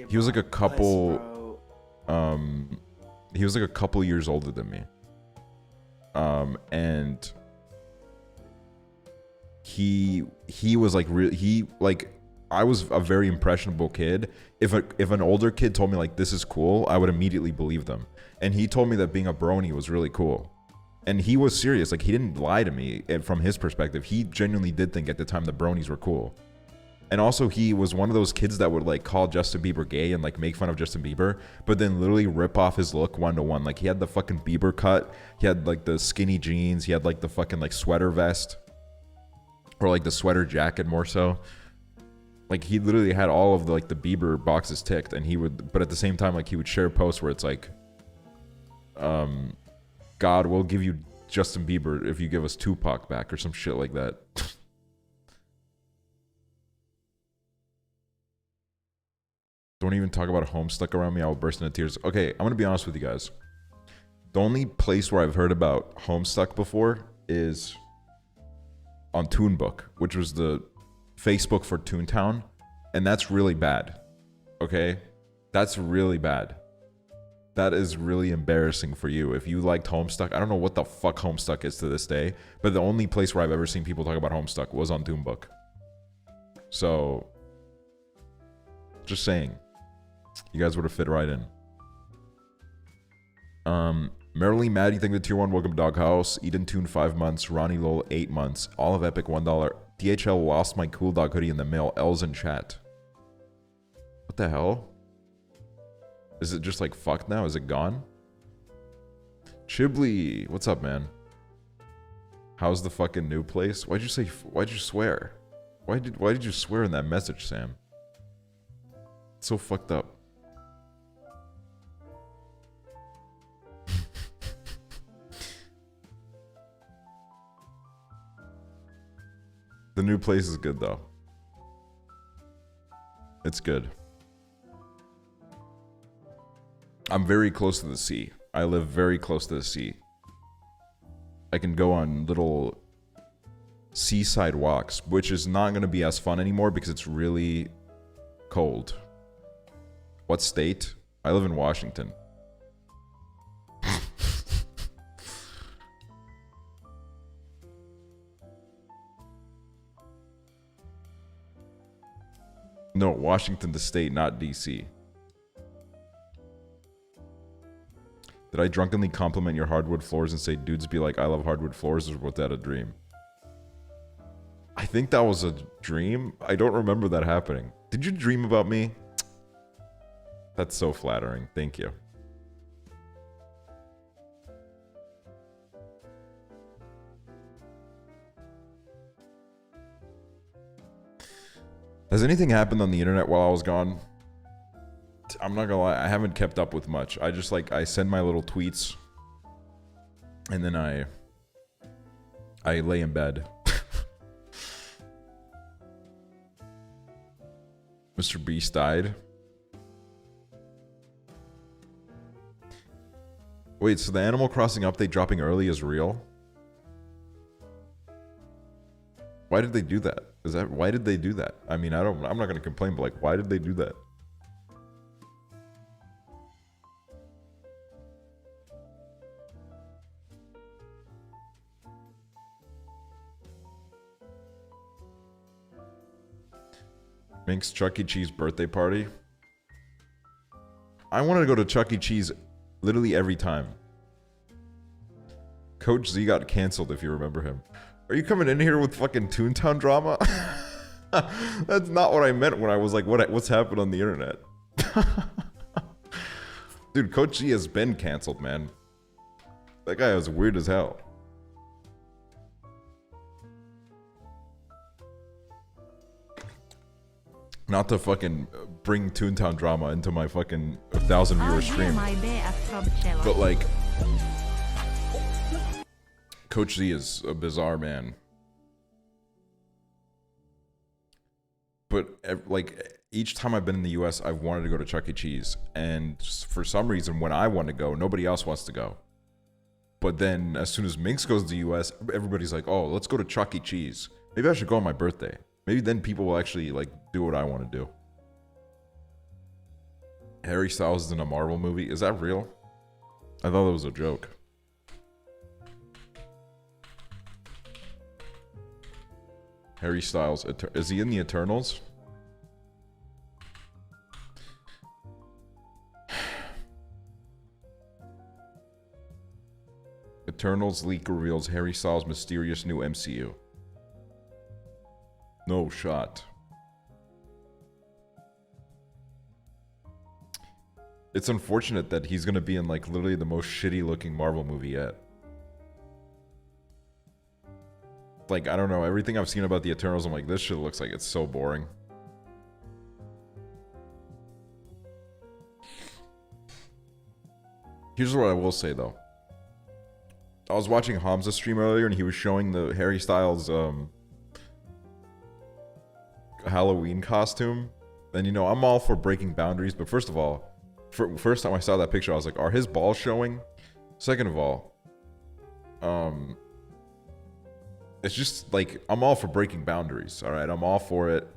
Speaker 3: He was like a couple, he was like a couple years older than me. And he was like, I was a very impressionable kid. If an older kid told me like this is cool, I would immediately believe them. And he told me that being a brony was really cool. And he was serious. Like, he didn't lie to me. And from his perspective, he genuinely did think at the time the bronies were cool. And also, he was one of those kids that would like call Justin Bieber gay and like make fun of Justin Bieber, but then literally rip off his look 1-to-1. Like, he had the fucking Bieber cut. He had like the skinny jeans. He had like the fucking like sweater vest, or like the sweater jacket more so. Like, he literally had all of the like the Bieber boxes ticked, and he would, but at the same time, like, he would share posts where it's like, God will give you Justin Bieber if you give us Tupac back, or some shit like that. Don't even talk about Homestuck around me. I will burst into tears. Okay, I'm gonna be honest with you guys. The only place where I've heard about Homestuck before is on Toonbook, which was the Facebook for Toontown, and that's really bad. Okay, that's really bad. That is really embarrassing for you. If you liked Homestuck, I don't know what the fuck Homestuck is to this day, but the only place where I've ever seen people talk about Homestuck was on Toonbook. So, just saying, you guys would have fit right in. Merrily Maddie, thank you for tier 1. Welcome Doghouse. Eden Toon 5 months. Ronnie Lowell 8 months. All of Epic $1. DHL lost my cool dog hoodie in the mail. L's in chat. What the hell? Is it just like fucked now? Is it gone? Chibli, what's up, man? How's the fucking new place? Why'd you swear? Why did you swear in that message, Sam? It's so fucked up. The new place is good though. It's good. I'm very close to the sea. I live very close to the sea. I can go on little seaside walks, which is not going to be as fun anymore because it's really cold. What state? I live in Washington. No, Washington the state, not DC. Did I drunkenly compliment your hardwood floors and say dudes be like, I love hardwood floors, or was that a dream? I think that was a dream. I don't remember that happening. Did you dream about me? That's so flattering. Thank you. Has anything happened on the internet while I was gone? I'm not gonna lie, I haven't kept up with much. I just like, I send my little tweets and then I lay in bed. Mr. Beast died. Wait, so the Animal Crossing update dropping early is real? Why did they do that? Why did they do that? I mean, I'm not gonna complain, but like, why did they do that? Mink's Chuck E. Cheese birthday party. I wanted to go to Chuck E. Cheese literally every time. Coach Z got canceled, if you remember him. Are you coming in here with fucking Toontown drama? That's not what I meant when I was like, what's happened on the internet? Dude, Coach Z has been canceled, man. That guy is weird as hell. Not to fucking bring Toontown drama into my fucking 1,000 viewer stream. But like, Coach Z is a bizarre man. But like, each time I've been in the US, I've wanted to go to Chuck E. Cheese. And for some reason, when I want to go, nobody else wants to go. But then as soon as Minx goes to the US, everybody's like, oh, let's go to Chuck E. Cheese. Maybe I should go on my birthday. Maybe then people will actually like do what I want to do. Harry Styles is in a Marvel movie. Is that real? I thought that was a joke. Harry Styles. Is he in the Eternals? Eternals leak reveals Harry Styles' mysterious new MCU. No shot. It's unfortunate that he's gonna be in like literally the most shitty looking Marvel movie yet. Like, I don't know, everything I've seen about the Eternals, I'm like, this shit looks like it's so boring. Here's what I will say though. I was watching Hamza stream earlier and he was showing the Harry Styles Halloween costume. And you know, I'm all for breaking boundaries, but first of all, first time I saw that picture, I was like, are his balls showing? Second of all, it's just like, I'm all for breaking boundaries, all right? I'm all for it.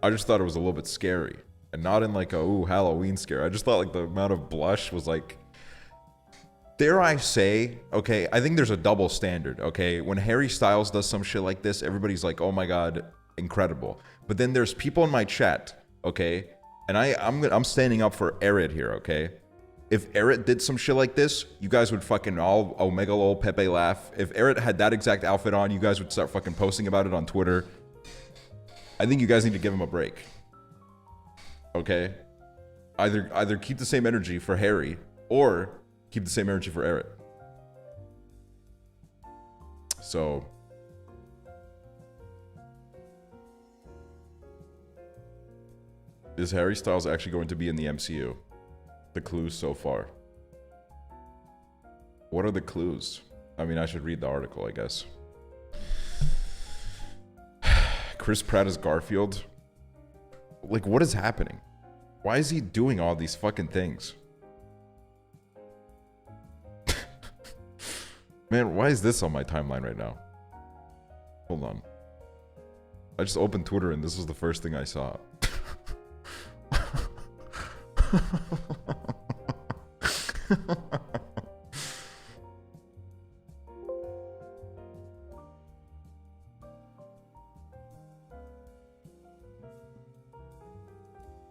Speaker 3: I just thought it was a little bit scary, and not in like a, ooh, Halloween scare. I just thought like the amount of blush was like, dare I say, okay, I think there's a double standard, okay? When Harry Styles does some shit like this, everybody's like, oh my God, incredible. But then there's people in my chat, okay? And I'm standing up for Erit here, okay? If Erit did some shit like this, you guys would fucking all Omega lol Pepe laugh. If Erit had that exact outfit on, you guys would start fucking posting about it on Twitter. I think you guys need to give him a break. Okay? Either keep the same energy for Harry, or keep the same energy for Erit. So... is Harry Styles actually going to be in the MCU? The clues so far. What are the clues? I mean, I should read the article, I guess. Chris Pratt as Garfield. Like, what is happening? Why is he doing all these fucking things? Man, why is this on my timeline right now? Hold on. I just opened Twitter and this was the first thing I saw.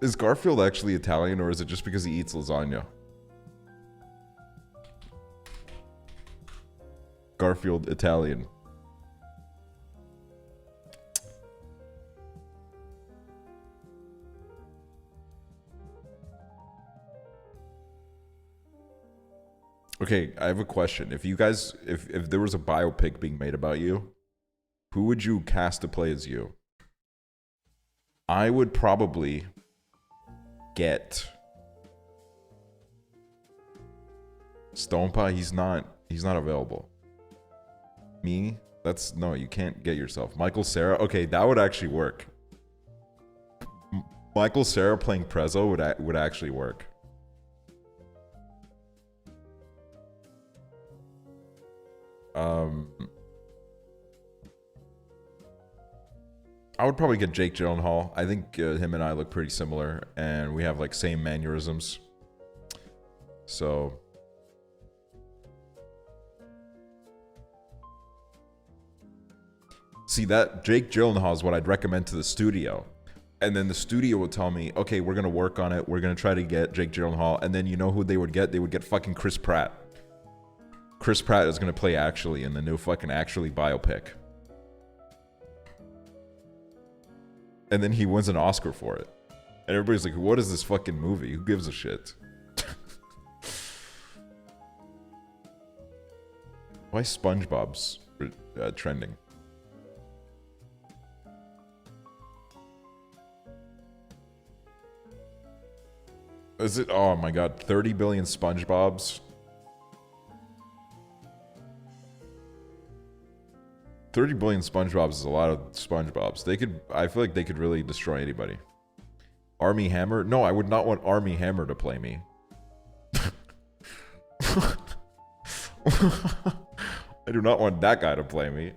Speaker 3: Is Garfield actually Italian, or is it just because he eats lasagna? Garfield Italian. Okay, I have a question. If you guys, if there was a biopic being made about you, who would you cast to play as you? I would probably get Stompa. He's not available. Me? That's no, you can't get yourself. Michael Cera? Okay, that would actually work. Michael Cera playing Prezzo would actually work. I would probably get Jake Gyllenhaal. I think him and I look pretty similar, and we have like same mannerisms. So see, that Jake Gyllenhaal is what I'd recommend to the studio. And then the studio would tell me, okay, we're going to work on it. We're going to try to get Jake Gyllenhaal. And then you know who they would get? They would get fucking Chris Pratt. Chris Pratt is going to play Actually in the new fucking Actually biopic. And then he wins an Oscar for it. And everybody's like, what is this fucking movie? Who gives a shit? Why SpongeBob's trending? Is it? Oh my god, 30 billion SpongeBobs. 30 billion SpongeBobs is a lot of SpongeBobs. They could, I feel like they could really destroy anybody. Army Hammer? No, I would not want Army Hammer to play me. I do not want that guy to play me.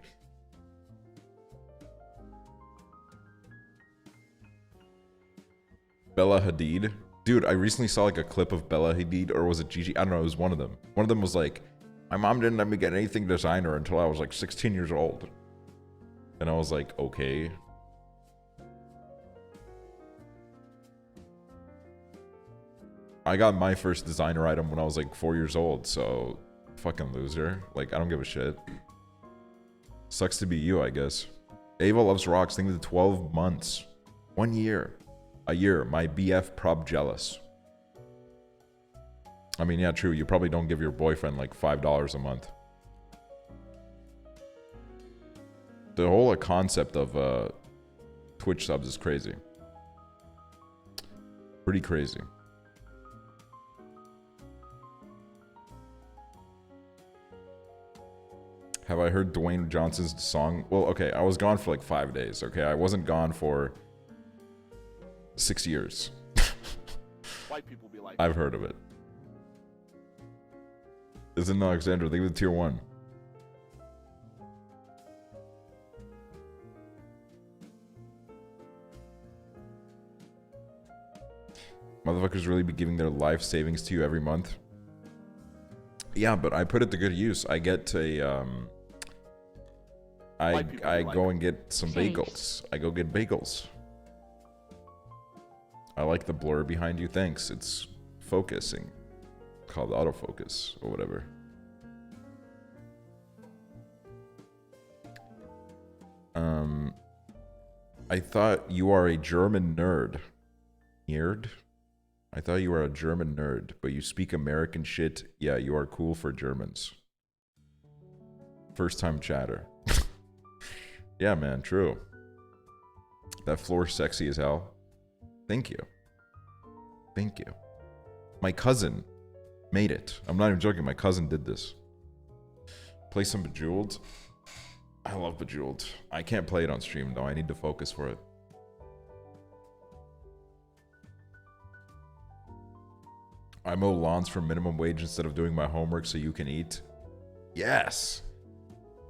Speaker 3: Bella Hadid? Dude, I recently saw like a clip of Bella Hadid, or was it Gigi? I don't know, it was one of them. One of them was like, my mom didn't let me get anything designer until I was like 16 years old. And I was like, okay. I got my first designer item when I was like 4 years old, so fucking loser. Like, I don't give a shit. Sucks to be you, I guess. Ava loves rocks. Think of the 12 months. 1 year. A year. My BF prob jealous. I mean, yeah, true. You probably don't give your boyfriend like $5 a month. The whole concept of Twitch subs is crazy. Pretty crazy. Have I heard Dwayne Johnson's song? Well, okay, I was gone for like 5 days, okay? I wasn't gone for 6 years.
Speaker 4: White people be like,
Speaker 3: I've heard of it. Isn't Alexander? Leave it tier 1. Motherfuckers really be giving their life savings to you every month? Yeah, but I put it to good use. I get a, I go and get some bagels. I go get bagels. I like the blur behind you. Thanks. It's focusing. Called autofocus or whatever. I thought you are a German nerd. Nerd? I thought you were a German nerd, but you speak American shit. Yeah, you are cool for Germans. First time chatter. Yeah, man, true. That floor's sexy as hell. Thank you. Thank you. My cousin made it. I'm not even joking. My cousin did this. Play some Bejeweled. I love Bejeweled. I can't play it on stream, though. I need to focus for it. I mow lawns for minimum wage instead of doing my homework so you can eat. Yes.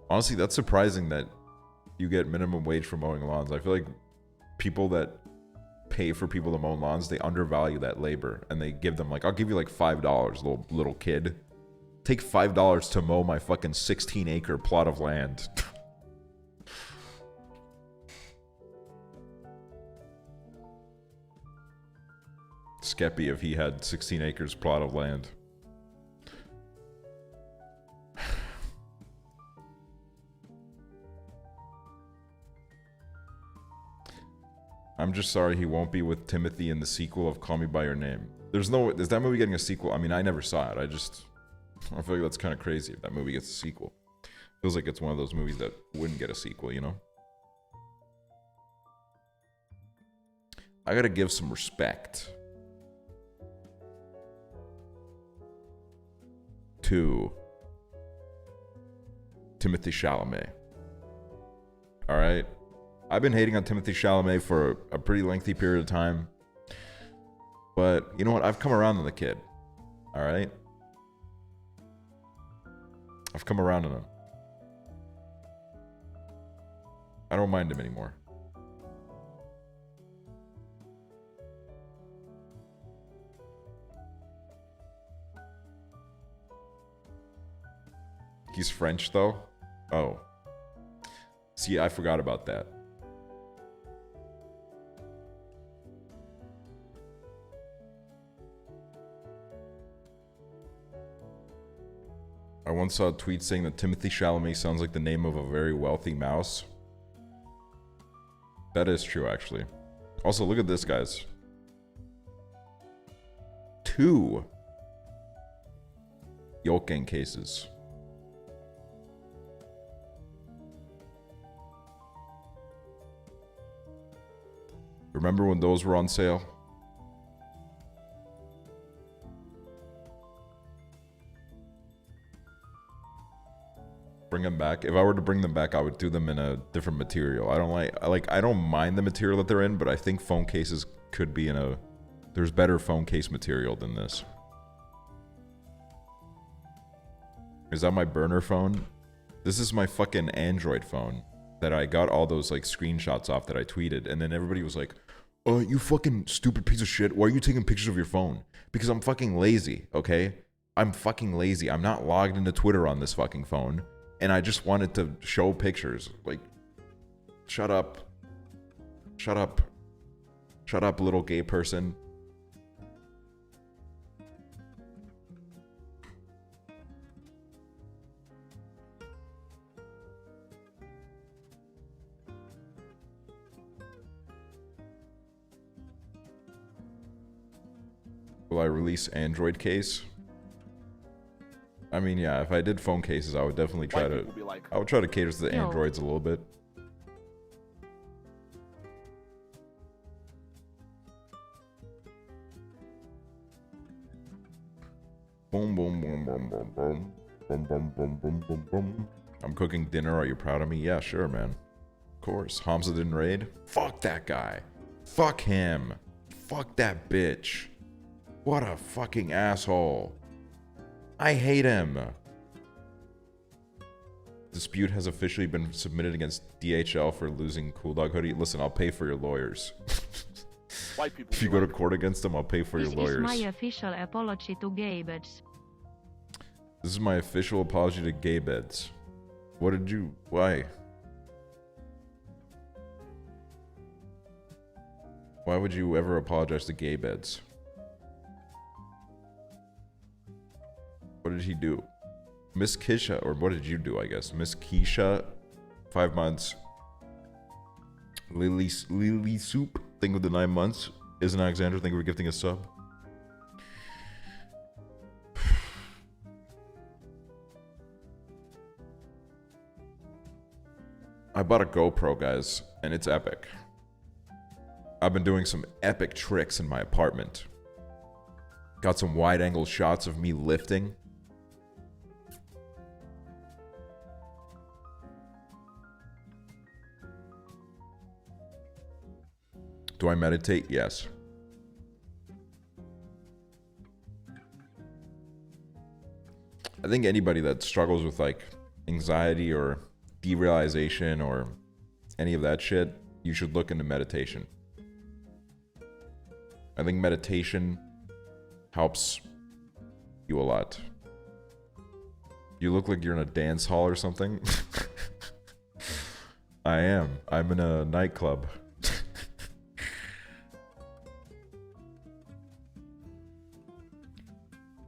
Speaker 3: Honestly, that's surprising that you get minimum wage for mowing lawns. I feel like people that pay for people to mow lawns, they undervalue that labor, and they give them like, I'll give you like $5, little kid. Take $5 to mow my fucking 16-acre plot of land. Skeppy if he had 16 acres plot of land. I'm just sorry he won't be with Timothy in the sequel of Call Me By Your Name. Is that movie getting a sequel? I mean, I never saw it. I feel like that's kind of crazy if that movie gets a sequel. Feels like it's one of those movies that wouldn't get a sequel, you know? I gotta give some respect to Timothy Chalamet. All right. I've been hating on Timothy Chalamet for a pretty lengthy period of time. But you know what? I've come around on the kid. All right. I've come around on him. I don't mind him anymore. He's French, though? Oh. See, I forgot about that. I once saw a tweet saying that Timothy Chalamet sounds like the name of a very wealthy mouse. That is true, actually. Also, look at this, guys. 2 Yolk Gang cases. Remember when those were on sale? Bring them back. If I were to bring them back, I would do them in a different material. I don't mind the material that they're in, but I think phone cases could be in a... There's better phone case material than this. Is that my burner phone? This is my fucking Android phone that I got all those like screenshots off that I tweeted, and then everybody was like, "Oh, you fucking stupid piece of shit. Why are you taking pictures of your phone?" Because I'm fucking lazy, okay? I'm fucking lazy. I'm not logged into Twitter on this fucking phone. And I just wanted to show pictures. Like, shut up. Shut up. Shut up, little gay person. Will I release Android case? I mean, yeah, if I did phone cases, I would definitely try to... I would try to cater to the Androids a little bit. Boom, boom, boom, boom, boom, boom. Boom, boom, boom, boom, boom, boom. I'm cooking dinner. Are you proud of me? Yeah, sure, man. Of course. Hamza didn't raid? Fuck that guy. Fuck him. Fuck that bitch. What a fucking asshole. I hate him. Dispute has officially been submitted against DHL for losing Cool Dog hoodie. Listen, I'll pay for your lawyers.
Speaker 4: White people
Speaker 3: If you go to court against them, I'll pay for your lawyers.
Speaker 1: This is my official apology to gay beds.
Speaker 3: This is my official apology to gay beds. What did you... Why? Why would you ever apologize to gay beds? What did he do? Miss Keisha, or what did you do, I guess? Miss Keisha, 5 months. Lily Soup, thing with the 9 months. Isn't Alexandra, thank you for gifting a sub. I bought a GoPro, guys, and it's epic. I've been doing some epic tricks in my apartment. Got some wide-angle shots of me lifting. Do I meditate? Yes. I think anybody that struggles with like anxiety or derealization or any of that shit, you should look into meditation. I think meditation helps you a lot. You look like you're in a dance hall or something. I am. I'm in a nightclub.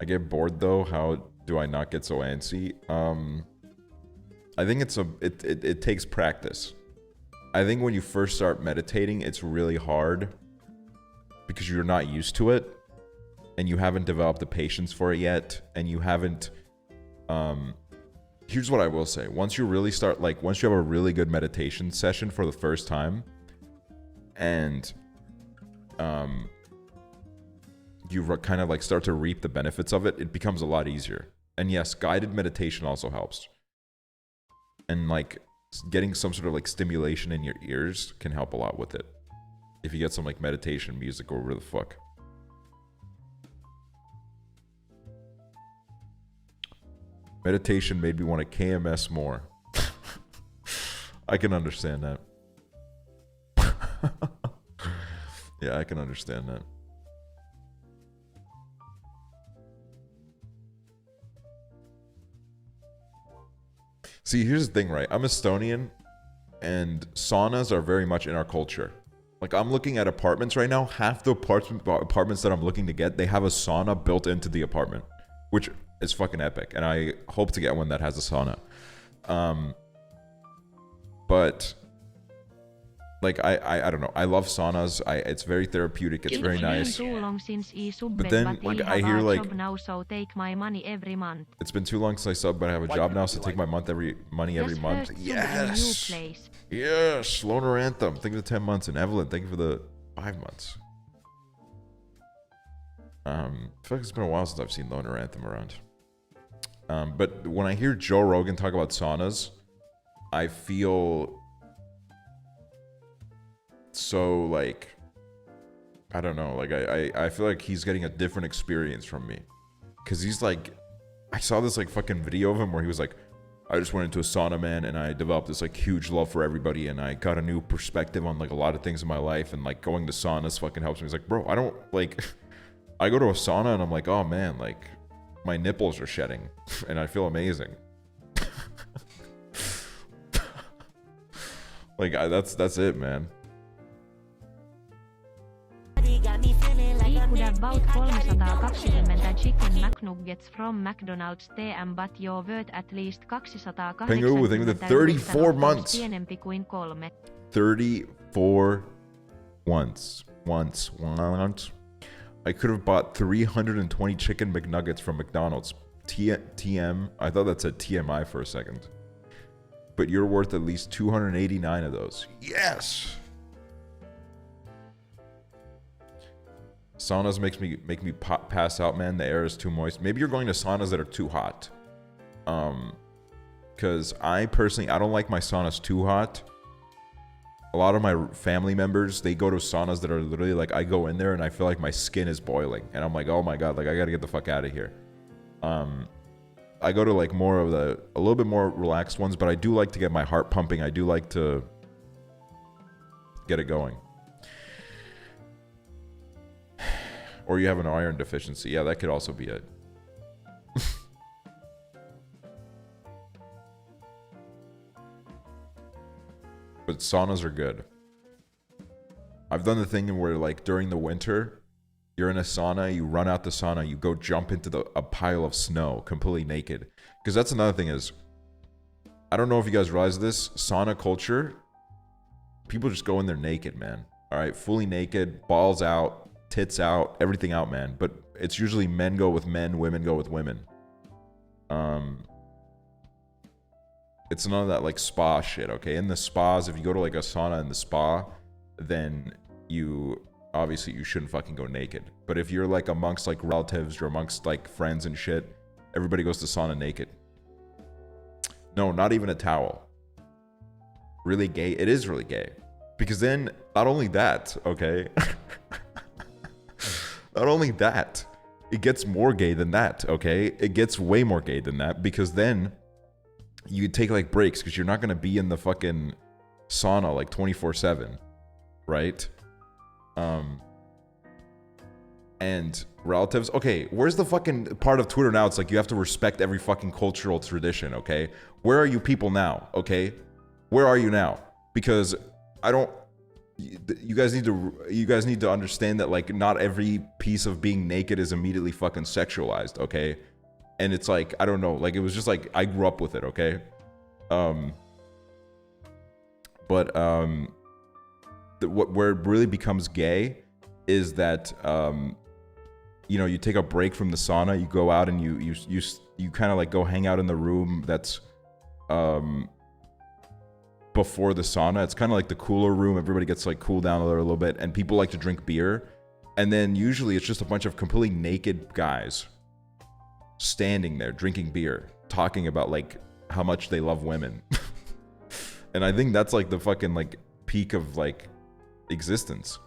Speaker 3: I get bored though. How do I not get so antsy? I think it takes practice. I think when you first start meditating, it's really hard because you're not used to it and you haven't developed the patience for it yet, and you haven't here's what I will say. Once you really start, like once you have a really good meditation session for the first time, and you kind of like start to reap the benefits of it, it becomes a lot easier. And yes, guided meditation also helps. And like getting some sort of like stimulation in your ears can help a lot with it. If you get some like meditation music or whatever the fuck. Meditation made me want to KMS more. I can understand that. Yeah, I can understand that. See, here's the thing, right? I'm Estonian, and saunas are very much in our culture. Like, I'm looking at apartments right now. Half the apartments that I'm looking to get, they have a sauna built into the apartment, which is fucking epic. And I hope to get one that has a sauna. But like, I don't know. I love saunas. It's very therapeutic. It's very nice. But then, like, I hear like,
Speaker 1: now, so take my money every month.
Speaker 3: it's been too long since I subbed, but I have a job now, so take my money every month. Yes. Yes. Loner Anthem. Thank you for the 10 months, and Evelyn, thank you for the 5 months. I feel like it's been a while since I've seen Loner Anthem around. But when I hear Joe Rogan talk about saunas, I feel so like, I don't know, like I feel like he's getting a different experience from me, because he's like, I saw this like fucking video of him where he was like, I just went into a sauna, man, and I developed this like huge love for everybody, and I got a new perspective on like a lot of things in my life, and like going to saunas fucking helps me. He's like, bro, I don't like, I go to a sauna and I'm like, oh man, like my nipples are shedding and I feel amazing. Like that's it, man.
Speaker 1: Could have bought 320 chicken McNuggets from McDonald's TM, but you're worth at least 280.
Speaker 3: Pengu, thank you for the 34 months. 34 once. I could have bought 320 chicken McNuggets from McDonald's. TM, I thought that said TMI for a second. But you're worth at least 289 of those. Yes! Saunas make me pass out, man. The air is too moist. Maybe you're going to saunas that are too hot. Because I personally, I don't like my saunas too hot. A lot of my family members, they go to saunas that are literally like, I go in there and I feel like my skin is boiling. And I'm like, oh my God, like I gotta get the fuck out of here. I go to like more of a little bit more relaxed ones, but I do like to get my heart pumping. I do like to get it going. Or you have an iron deficiency. Yeah, that could also be it. But saunas are good. I've done the thing where like during the winter, you're in a sauna, you run out the sauna, you go jump into a pile of snow completely naked. Because that's another thing is, I don't know if you guys realize this, sauna culture, people just go in there naked, man. All right, fully naked, balls out, tits out, everything out, man. But it's usually men go with men, women go with women. It's none of that like spa shit, okay? In the spas, if you go to like a sauna in the spa, then you shouldn't fucking go naked. But if you're like amongst like relatives or amongst like friends and shit, everybody goes to sauna naked. No, not even a towel. Really gay. It is really gay. Because then, not only that, okay? Not only that, it gets more gay than that, okay? It gets way more gay than that, because then you take like breaks, because you're not going to be in the fucking sauna like 24/7, right? And relatives, okay, where's the fucking part of Twitter now? It's like you have to respect every fucking cultural tradition, okay? Where are you people now, okay? Where are you now? Because you guys need to understand that like not every piece of being naked is immediately fucking sexualized, okay? And it's like, I don't know, like it was just like I grew up with it, okay? Where it really becomes gay is that you know, you take a break from the sauna, you go out and you kind of like go hang out in the room that's before the sauna. It's kind of like the cooler room. Everybody gets like cooled down there a little bit, and people like to drink beer. And then usually it's just a bunch of completely naked guys standing there drinking beer, talking about like how much they love women. And I think that's like the fucking like peak of like existence.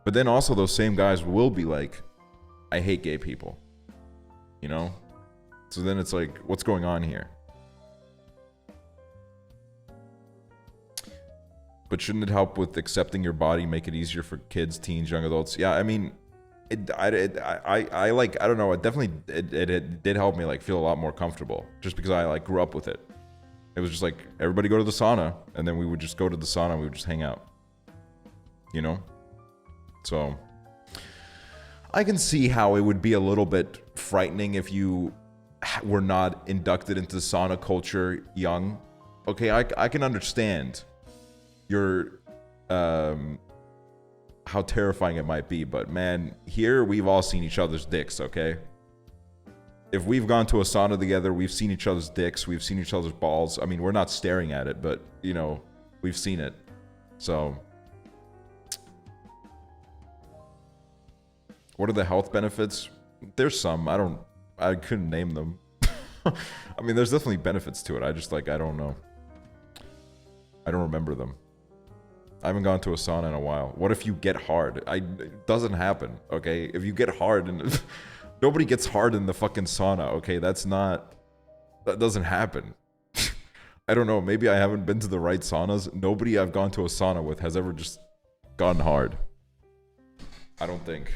Speaker 3: But then also those same guys will be like, I hate gay people, you know? So then it's like, what's going on here? But shouldn't it help with accepting your body, make it easier for kids, teens, young adults? Yeah, I mean, I like, I don't know, it definitely, it did help me like feel a lot more comfortable just because I like grew up with it. It was just like, everybody go to the sauna, and then we would just go to the sauna and we would just hang out, you know? So I can see how it would be a little bit frightening if you were not inducted into the sauna culture young. Okay, I can understand your how terrifying it might be, but man, here we've all seen each other's dicks, okay? If we've gone to a sauna together, we've seen each other's dicks, we've seen each other's balls. I mean, we're not staring at it, but you know, we've seen it. So what are the health benefits? There's some. I couldn't name them. I mean, there's definitely benefits to it. I just like, I don't know. I don't remember them. I haven't gone to a sauna in a while. What if you get hard? It doesn't happen, okay? If you get hard, and nobody gets hard in the fucking sauna, okay? That doesn't happen. I don't know. Maybe I haven't been to the right saunas. Nobody I've gone to a sauna with has ever just gone hard. I don't think.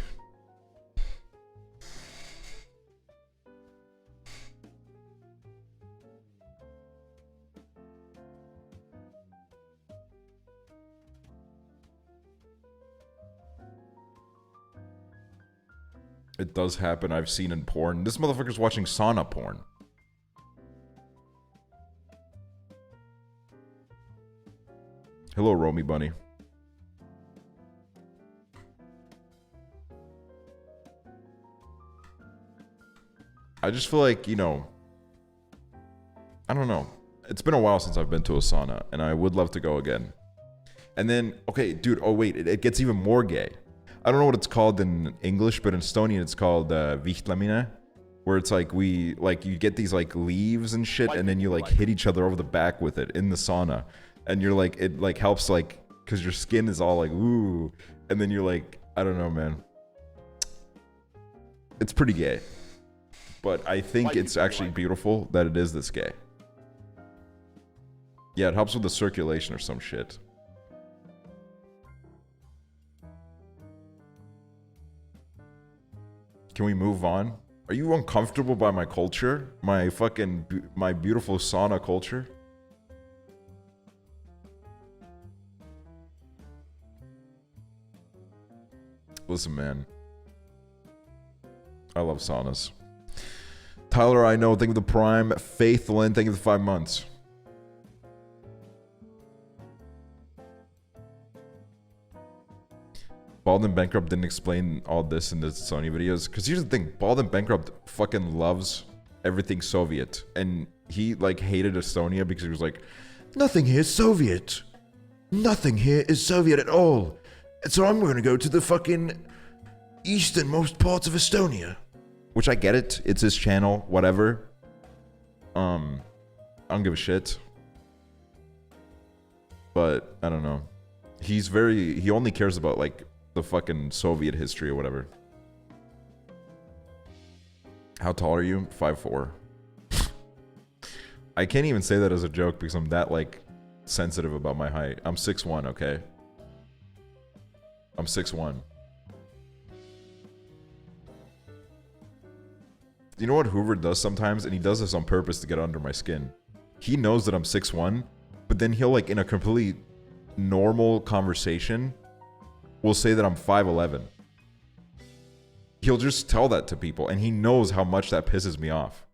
Speaker 3: It does happen. I've seen in porn. This motherfucker's watching sauna porn. Hello, Romy Bunny. I just feel like, you know, I don't know. It's been a while since I've been to a sauna, and I would love to go again. And then, okay, dude, oh wait, it gets even more gay. I don't know what it's called in English, but in Estonian it's called vihtlamine, where it's like you get these like leaves and shit, and then you like hit each other over the back with it in the sauna, and you're like, it like helps like, cause your skin is all like, ooh, and then you're like, I don't know, man. It's pretty gay, but I think it's actually beautiful that it is this gay. Yeah, it helps with the circulation or some shit. Can we move on? Are you uncomfortable by my culture? My fucking, my beautiful sauna culture? Listen, man. I love saunas. Tyler, I know, thank you for the prime. Faith Lynn, thank you for the 5 months. Bald and Bankrupt didn't explain all this in the Sony videos. Because here's the thing. Bald and Bankrupt fucking loves everything Soviet. And he, like, hated Estonia because he was like, nothing here is Soviet. Nothing here is Soviet at all. And so I'm going to go to the fucking easternmost parts of Estonia. Which I get it. It's his channel. Whatever. I don't give a shit. But, I don't know. He only cares about, like, the fucking Soviet history or whatever. How tall are you? 5'4". I can't even say that as a joke because I'm that like sensitive about my height. I'm 6'1", okay? I'm 6'1". You know what Hoover does sometimes? And he does this on purpose to get under my skin. He knows that I'm 6'1", but then he'll like in a completely normal conversation will say that I'm 5'11". He'll just tell that to people, and he knows how much that pisses me off.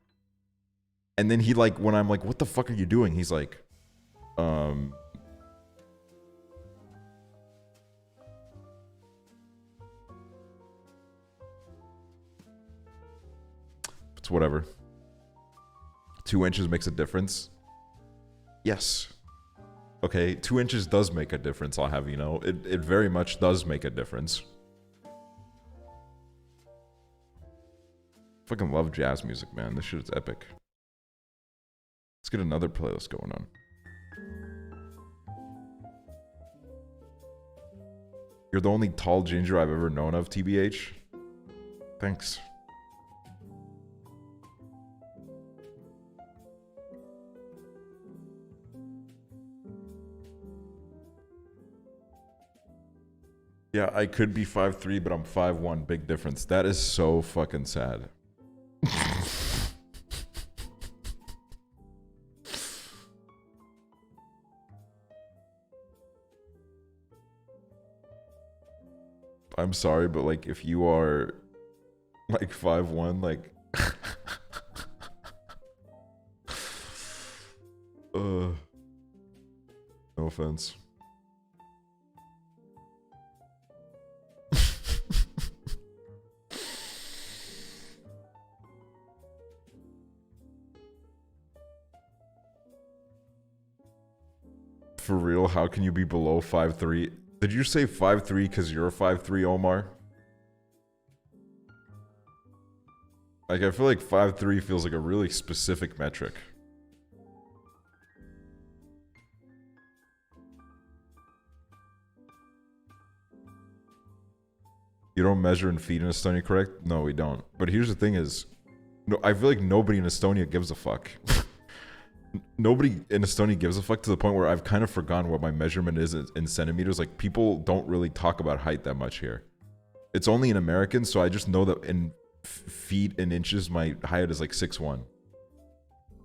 Speaker 3: And then he like, when I'm like, what the fuck are you doing? He's like, it's whatever. 2 inches makes a difference. Yes. Okay, 2 inches does make a difference, I'll have you know. It very much does make a difference. Fucking love jazz music, man. This shit is epic. Let's get another playlist going on. You're the only tall ginger I've ever known of, TBH. Thanks. Yeah, I could be 5'3", but I'm 5'1". Big difference. That is so fucking sad. I'm sorry, but like if you are like 5'1", like no offense. For real, how can you be below 5'3"? Did you say 5'3" because you're 5'3", Omar? Like, I feel like 5'3" feels like a really specific metric. You don't measure in feet in Estonia, correct? No, we don't. But here's the thing is, no, I feel like nobody in Estonia gives a fuck. Nobody in Estonia gives a fuck to the point where I've kind of forgotten what my measurement is in centimeters. Like, people don't really talk about height that much here. It's only in American, so I just know that in feet and inches, my height is like 6'1". Hold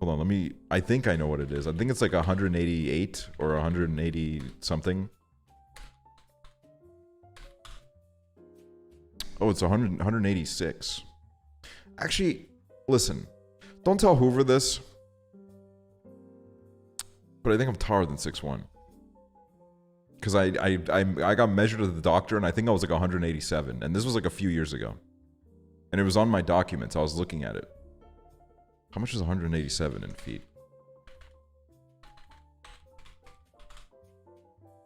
Speaker 3: on, let me... I think I know what it is. I think it's like 188 or 180 something. Oh, it's 186. Actually, listen. Don't tell Hoover this. But I think I'm taller than 6'1". Because I got measured at the doctor and I think I was like 187. And this was like a few years ago. And it was on my documents. I was looking at it. How much is 187 in feet?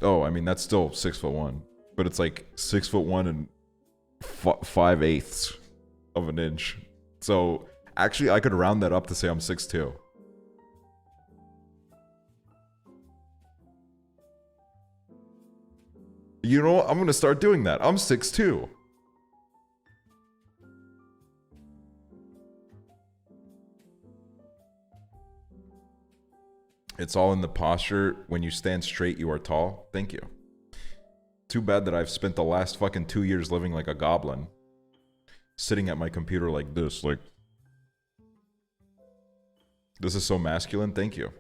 Speaker 3: Oh, I mean, that's still 6'1". But it's like 6'1" and 5/8 of an inch. So actually, I could round that up to say I'm 6'2". You know what? I'm gonna start doing that. I'm 6'2". It's all in the posture. When you stand straight, you are tall. Thank you. Too bad that I've spent the last fucking 2 years living like a goblin. Sitting at my computer like this, like... This is so masculine. Thank you.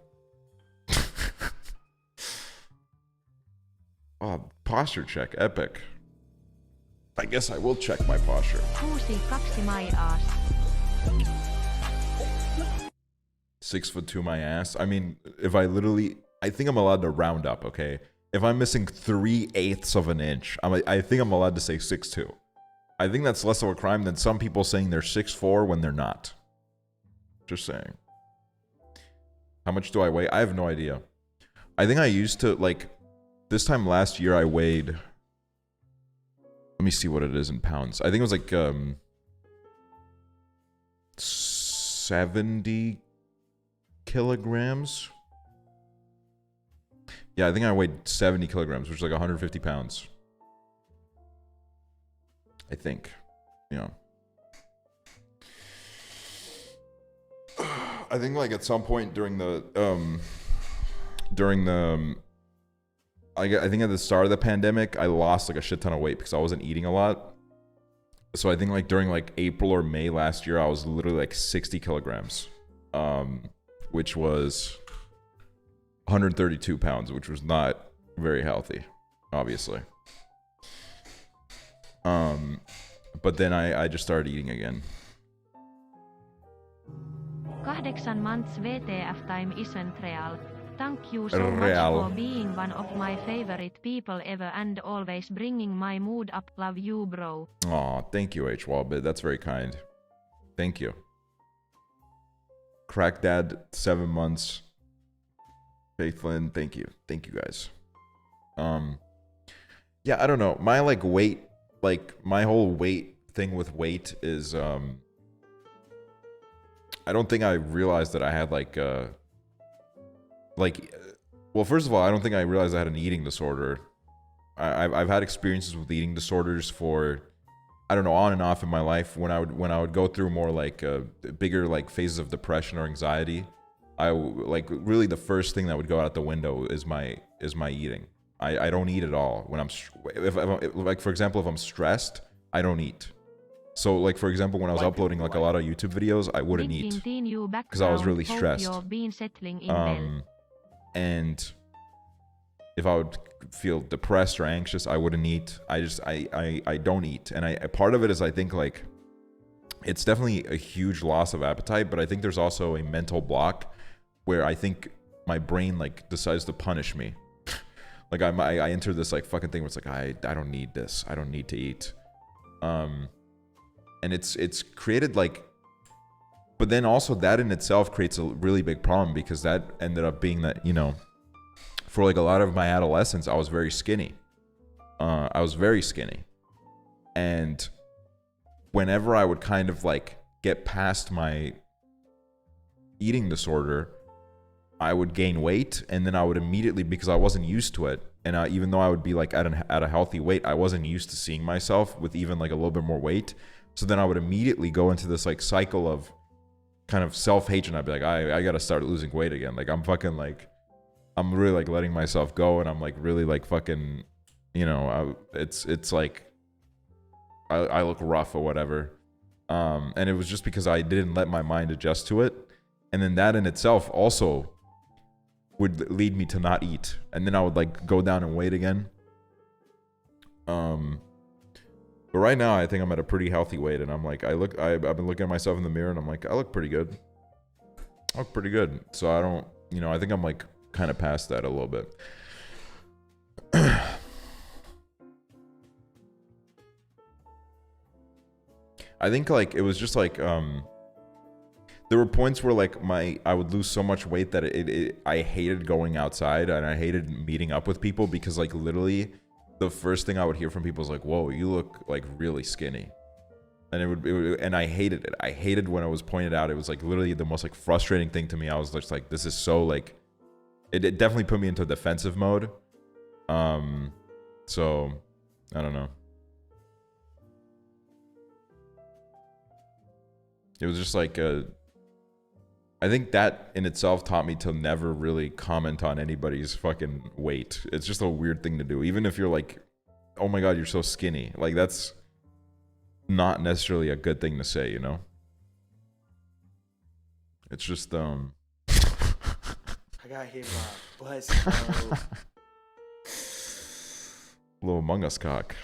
Speaker 3: Oh, posture check. Epic. I guess I will check my posture.
Speaker 1: 6'2" my ass.
Speaker 3: 6'2" my ass. I mean, if I literally... I think I'm allowed to round up, okay? If I'm missing 3/8 of an inch, I think I'm allowed to say 6'2". I think that's less of a crime than some people saying they're 6'4" when they're not. Just saying. How much do I weigh? I have no idea. I think I used to, like... This time last year, I weighed... Let me see what it is in pounds. I think it was like 70 kilograms. Yeah, I think I weighed 70 kilograms, which is like 150 pounds. I think. You know. I think like at some point during the... I think at the start of the pandemic, I lost like a shit ton of weight because I wasn't eating a lot. So I think like during like April or May last year, I was literally like 60 kilograms, which was 132 pounds, which was not very healthy, obviously. But then I just started eating again.
Speaker 1: 8 months WTF time isn't real. Thank you so much for being one of my favorite people ever and always bringing my mood up. Love you, bro.
Speaker 3: Aw, thank you, H. Wallbit. That's very kind. Thank you. Crack Dad, 7 months. Faithlin, thank you guys. Yeah, I don't know. My like weight, like my whole weight thing with weight is I don't think I realized that I had well, first of all, I don't think I realized I had an eating disorder. I've had experiences with eating disorders for, I don't know, on and off in my life. When I would go through more like bigger like phases of depression or anxiety, like really the first thing that would go out the window is my eating. I don't eat at all when if like for example, if I'm stressed, I don't eat. So like for example, when I was uploading like a lot of YouTube videos, I wouldn't eat because I was really stressed. And if I would feel depressed or anxious, I wouldn't eat. I don't eat. And part of it is I think like it's definitely a huge loss of appetite, but I think there's also a mental block where I think my brain like decides to punish me. Like I enter this like fucking thing where it's like I don't need this. I don't need to eat. And it's created like, but then also that in itself creates a really big problem because that ended up being that, you know, for like a lot of my adolescence, I was very skinny. And whenever I would kind of like get past my eating disorder, I would gain weight, and then I would immediately, because I wasn't used to it, and even though I would be like at a healthy weight, I wasn't used to seeing myself with even like a little bit more weight. So then I would immediately go into this like cycle of kind of self-hate, and I'd be like, I gotta start losing weight again. Like I'm fucking like, I'm really like letting myself go, and I'm like really like fucking, you know, it's like I look rough or whatever. And it was just because I didn't let my mind adjust to it, and then that in itself also would lead me to not eat, and then I would like go down in weight again. But right now I think I'm at a pretty healthy weight, and I'm like, I've been looking at myself in the mirror, and I'm like, I look pretty good. So I don't, you know, I think I'm like kind of past that a little bit. I think like it was just like there were points where like I would lose so much weight that I hated going outside, and I hated meeting up with people, because like literally the first thing I would hear from people is like, whoa, you look like really skinny. And it would and I hated it. I hated when it was pointed out. It was like literally the most like frustrating thing to me. I was just like, this is so like, it definitely put me into defensive mode. So I don't know. It was just like I think that in itself taught me to never really comment on anybody's fucking weight. It's just a weird thing to do. Even if you're like, oh my God, you're so skinny. Like that's not necessarily a good thing to say, you know? It's just I
Speaker 5: got hit by a bus,
Speaker 3: little Among Us cock.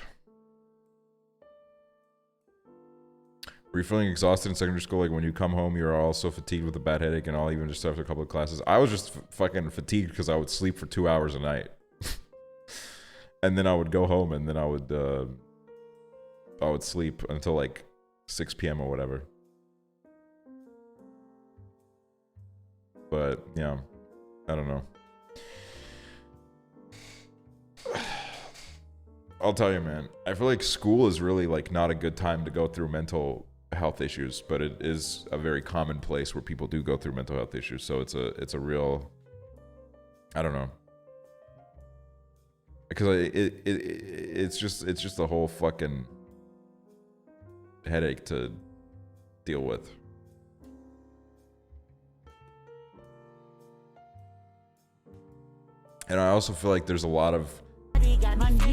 Speaker 3: Were you feeling exhausted in secondary school? Like when you come home, you're also fatigued with a bad headache and all, even just after a couple of classes? I was just fucking fatigued because I would sleep for 2 hours a night. And then I would go home, and then I would sleep until like 6 p.m. or whatever. But yeah, I don't know. I'll tell you, man, I feel like school is really like not a good time to go through mental health issues, but it is a very common place where people do go through mental health issues. So it's a real, I don't know, because it's just a whole fucking headache to deal with. And I also feel like there's a lot of,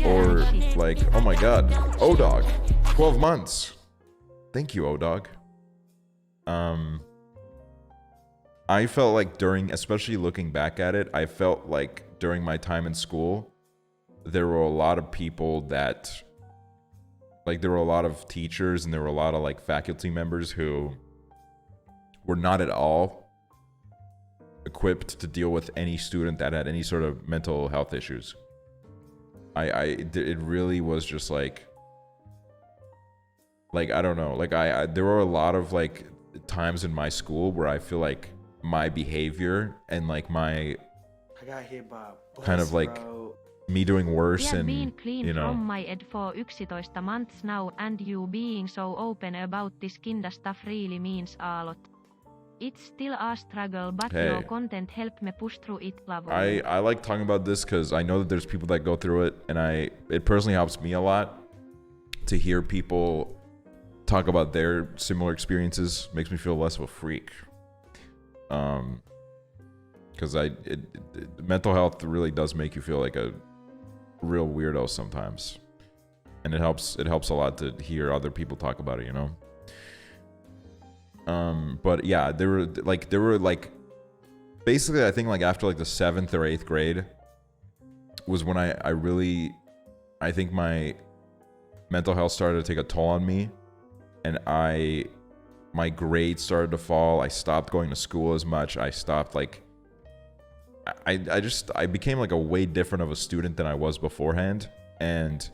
Speaker 3: or like, oh my God, O-Dog, 12 months. Thank you, O-Dog. I felt like during, especially looking back at it, I felt like during my time in school, there were a lot of people that, like there were a lot of teachers and there were a lot of like faculty members who were not at all equipped to deal with any student that had any sort of mental health issues. It really was just like I don't know, like there were a lot of like times in my school where I feel like my behavior and like my
Speaker 5: I got hit by a bus,
Speaker 3: kind of like
Speaker 5: bro.
Speaker 3: me doing worse
Speaker 1: I've
Speaker 3: and,
Speaker 1: been clean
Speaker 3: you know.
Speaker 1: from my ed for 11 months now, and you being so open about this kinda stuff really means a lot. It's still a struggle, but your
Speaker 3: Hey.
Speaker 1: content help me push through it, love you.
Speaker 3: I like talking about this because I know that there's people that go through it, and it personally helps me a lot to hear people talk about their similar experiences. Makes me feel less of a freak. Because mental health really does make you feel like a real weirdo sometimes, and it helps a lot to hear other people talk about it, you know. But yeah, there were like basically, I think like after like the 7th or 8th grade was when I think my mental health started to take a toll on me, and my grades started to fall. I stopped going to school as much. I stopped like I became like a way different of a student than I was beforehand, and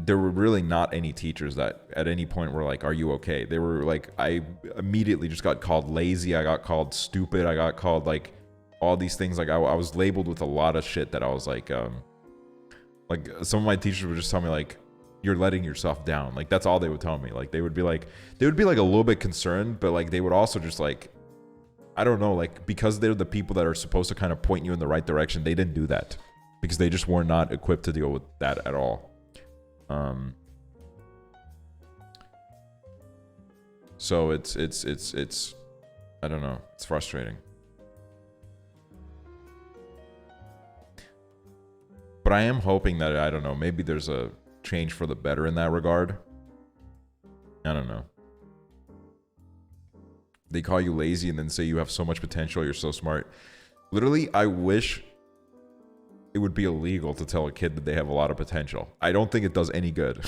Speaker 3: there were really not any teachers that at any point were like, are you okay? They were like, I immediately just got called lazy. I got called stupid. I got called like all these things. Like I was labeled with a lot of shit that I was like some of my teachers would just tell me like, you're letting yourself down. Like that's all they would tell me. Like they would be like a little bit concerned, but like they would also just like, I don't know, like because they're the people that are supposed to kind of point you in the right direction, they didn't do that because they just were not equipped to deal with that at all. So it's I don't know, it's frustrating. But I am hoping that, I don't know, maybe there's a change for the better in that regard. I don't know. They call you lazy and then say you have so much potential, you're so smart. Literally, I wish it would be illegal to tell a kid that they have a lot of potential. I don't think it does any good.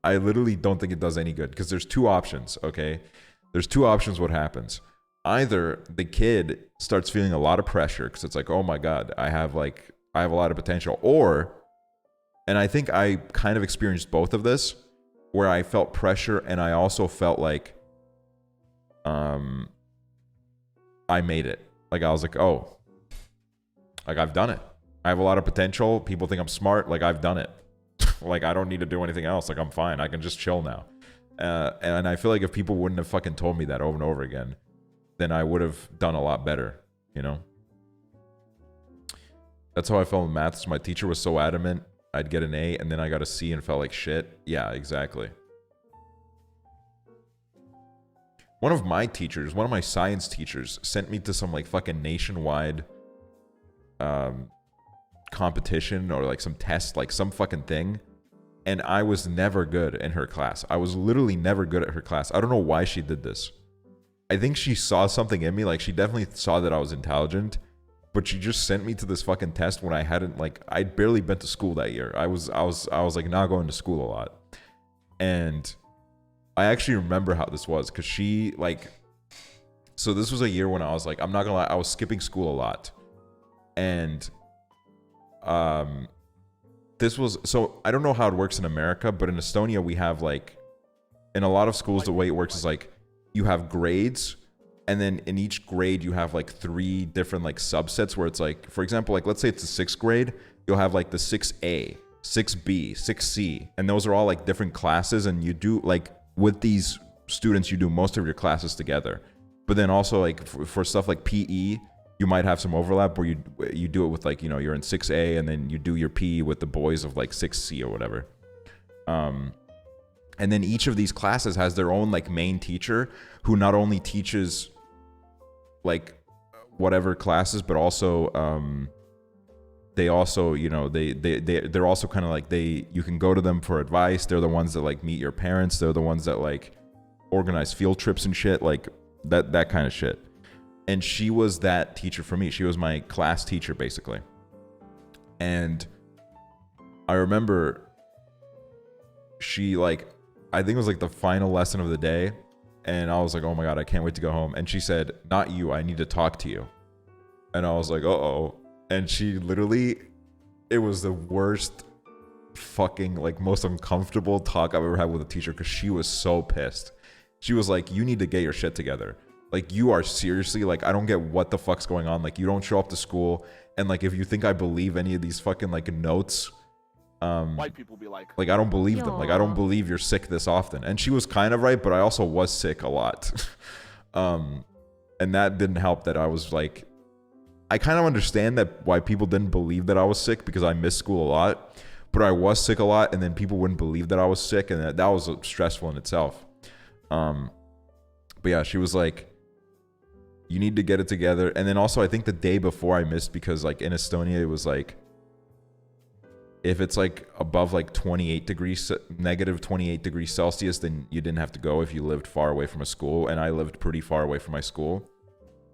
Speaker 3: I literally don't think it does any good because there's two options, okay? There's two options what happens. Either the kid starts feeling a lot of pressure because it's like, oh my God, I have a lot of potential. Or, and I think I kind of experienced both of this, where I felt pressure and I also felt like I made it. Like I was like, oh, like I've done it. I have a lot of potential. People think I'm smart. Like I've done it. Like I don't need to do anything else. Like I'm fine. I can just chill now. And I feel like if people wouldn't have fucking told me that over and over again, then I would have done a lot better, you know? That's how I felt in maths. My teacher was so adamant I'd get an A, and then I got a C and felt like shit. Yeah, exactly. One of my science teachers sent me to some like fucking nationwide competition or like some test, like some fucking thing. And I was never good in her class. I was literally never good at her class. I don't know why she did this. I think she saw something in me. Like she definitely saw that I was intelligent, but she just sent me to this fucking test when I hadn't, like, I'd barely been to school that year. I was like not going to school a lot. And I actually remember how this was because she like, so this was a year when I was like, I'm not gonna lie, I was skipping school a lot. And this was, so I don't know how it works in America, but in Estonia we have like, in a lot of schools the way it works is like you have grades, and then in each grade you have like 3 different like subsets where it's like, for example, like let's say it's the 6th grade, you'll have like the 6A, 6B, 6C, and those are all like different classes, and you do like with these students you do most of your classes together. But then also like for stuff like PE, you might have some overlap where you do it with like, you know, you're in 6A and then you do your PE with the boys of like 6C or whatever. And then each of these classes has their own like main teacher who not only teaches like whatever classes, but also they also, you know, they're also kind of like you can go to them for advice. They're the ones that like meet your parents. They're the ones that like organize field trips and shit, like that kind of shit. And she was that teacher for me. She was my class teacher basically. And I remember she like, I think it was like the final lesson of the day. And I was like, oh my God, I can't wait to go home. And she said, not you, I need to talk to you. And I was like, uh-oh. And she literally, it was the worst fucking, like most uncomfortable talk I've ever had with a teacher because she was so pissed. She was like, you need to get your shit together. Like, you are seriously, like, I don't get what the fuck's going on. Like, you don't show up to school, and like, if you think I believe any of these fucking like notes,
Speaker 4: White people be like,
Speaker 3: I don't believe them. Like, I don't believe you're sick this often. And she was kind of right, but I also was sick a lot. And that didn't help that I was like, I kind of understand that why people didn't believe that I was sick, because I missed school a lot, but I was sick a lot, and then people wouldn't believe that I was sick, and that was stressful in itself. But yeah, she was like, you need to get it together. And then also, I think the day before I missed, because like in Estonia, it was like, if it's like above like 28 degrees, negative 28 degrees Celsius, then you didn't have to go if you lived far away from a school. And I lived pretty far away from my school.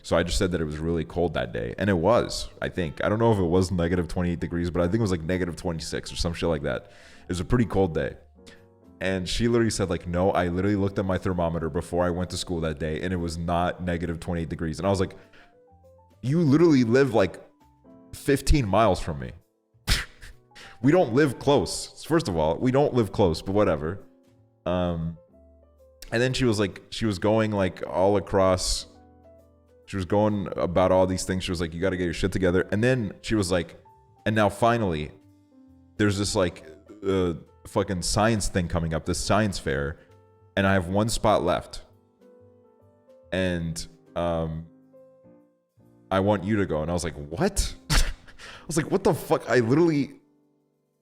Speaker 3: So I just said that it was really cold that day. And it was, I think. I don't know if it was negative 28 degrees, but I think it was like negative 26 or some shit like that. It was a pretty cold day. And she literally said like, no, I literally looked at my thermometer before I went to school that day, and it was not negative 28 degrees. And I was like, you literally live like 15 miles from me. We don't live close. First of all, we don't live close, but whatever. And then she was like, she was going like all across. She was going about all these things. She was like, you got to get your shit together. And then she was like, and now finally, there's this like fucking science thing coming up, this science fair. And I have one spot left. And I want you to go. And I was like, what? I was like, what the fuck? I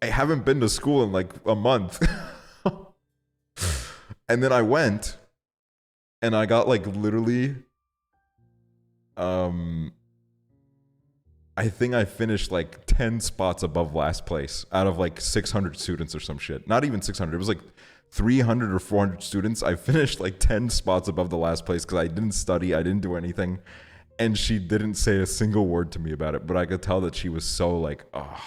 Speaker 3: haven't been to school in like a month. And then I went, and I got like literally, I think I finished like 10 spots above last place out of like 600 students or some shit. Not even 600. It was like 300 or 400 students. I finished like 10 spots above the last place because I didn't study. I didn't do anything. And she didn't say a single word to me about it. But I could tell that she was so like, oh.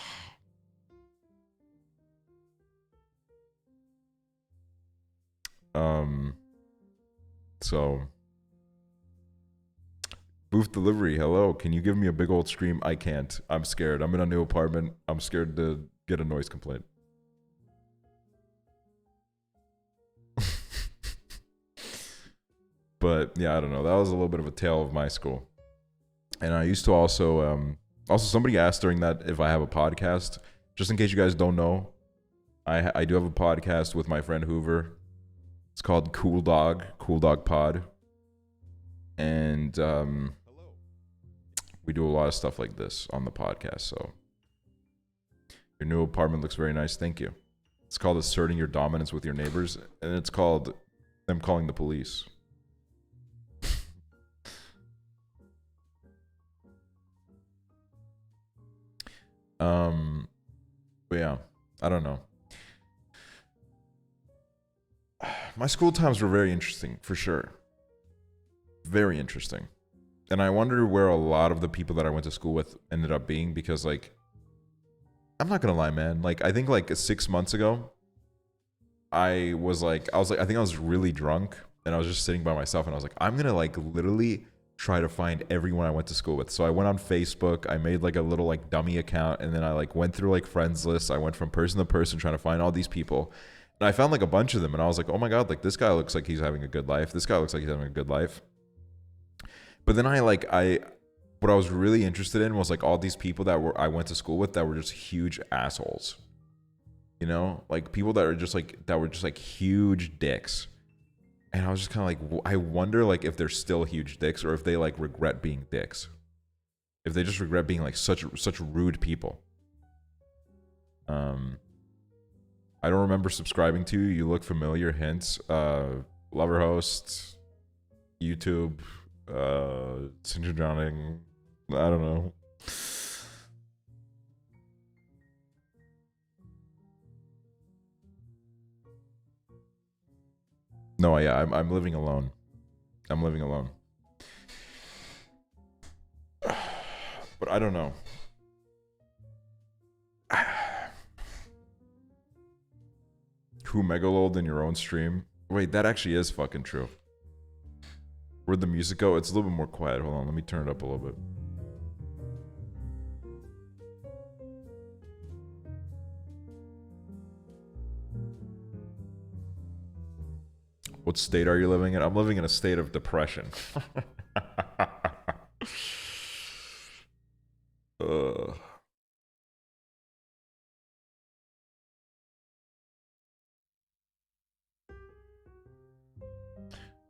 Speaker 3: So booth delivery, hello, can you give me a big old scream? I can't. I'm scared. I'm in a new apartment. I'm scared to get a noise complaint. But yeah, I don't know. That was a little bit of a tale of my school. And I used to also somebody asked during that if I have a podcast. Just in case you guys don't know, I do have a podcast with my friend Hoover. It's called Cool Dog Pod. And we do a lot of stuff like this on the podcast. So your new apartment looks very nice. Thank you. It's called Asserting Your Dominance with Your Neighbors. And it's called Them Calling the Police. But yeah, I don't know. My school times were very interesting, for sure. Very interesting. And I wonder where a lot of the people that I went to school with ended up being, because like, I'm not gonna lie, man. Like, I think like 6 months ago, I think I was really drunk, and I was just sitting by myself, and I was like, I'm gonna like literally try to find everyone I went to school with. So I went on Facebook, I made like a little like dummy account, and then I like went through like friends lists. I went from person to person trying to find all these people. And I found like a bunch of them, and I was like, oh my God, like this guy looks like he's having a good life. This guy looks like he's having a good life. But then what I was really interested in was like all these people that I went to school with that were just huge assholes. You know, like people that were just like huge dicks. And I was just kind of like, I wonder like if they're still huge dicks, or if they like regret being dicks. If they just regret being like such rude people. I don't remember subscribing to you. You look familiar. Hints. Lover host. YouTube. Since drowning. I don't know. No, yeah, I'm living alone. I'm living alone. But I don't know. Who megaloled in your own stream? Wait, that actually is fucking true. Where'd the music go? It's a little bit more quiet. Hold on, let me turn it up a little bit. What state are you living in? I'm living in a state of depression.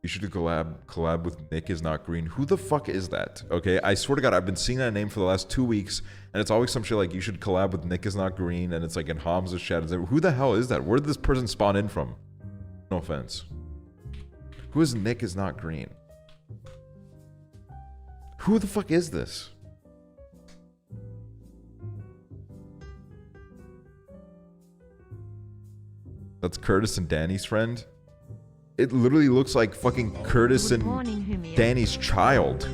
Speaker 3: You should collab with Nick is not green. Who the fuck is that? Okay, I swear to God, I've been seeing that name for the last 2 weeks, and it's always some shit like you should collab with Nick is not green, and it's like in Hamza's chat. Who the hell is that? Where did this person spawn in from? No offense. Who is Nick is not green? Who the fuck is this? That's Curtis and Danny's friend? It literally looks like fucking Curtis and Danny's child.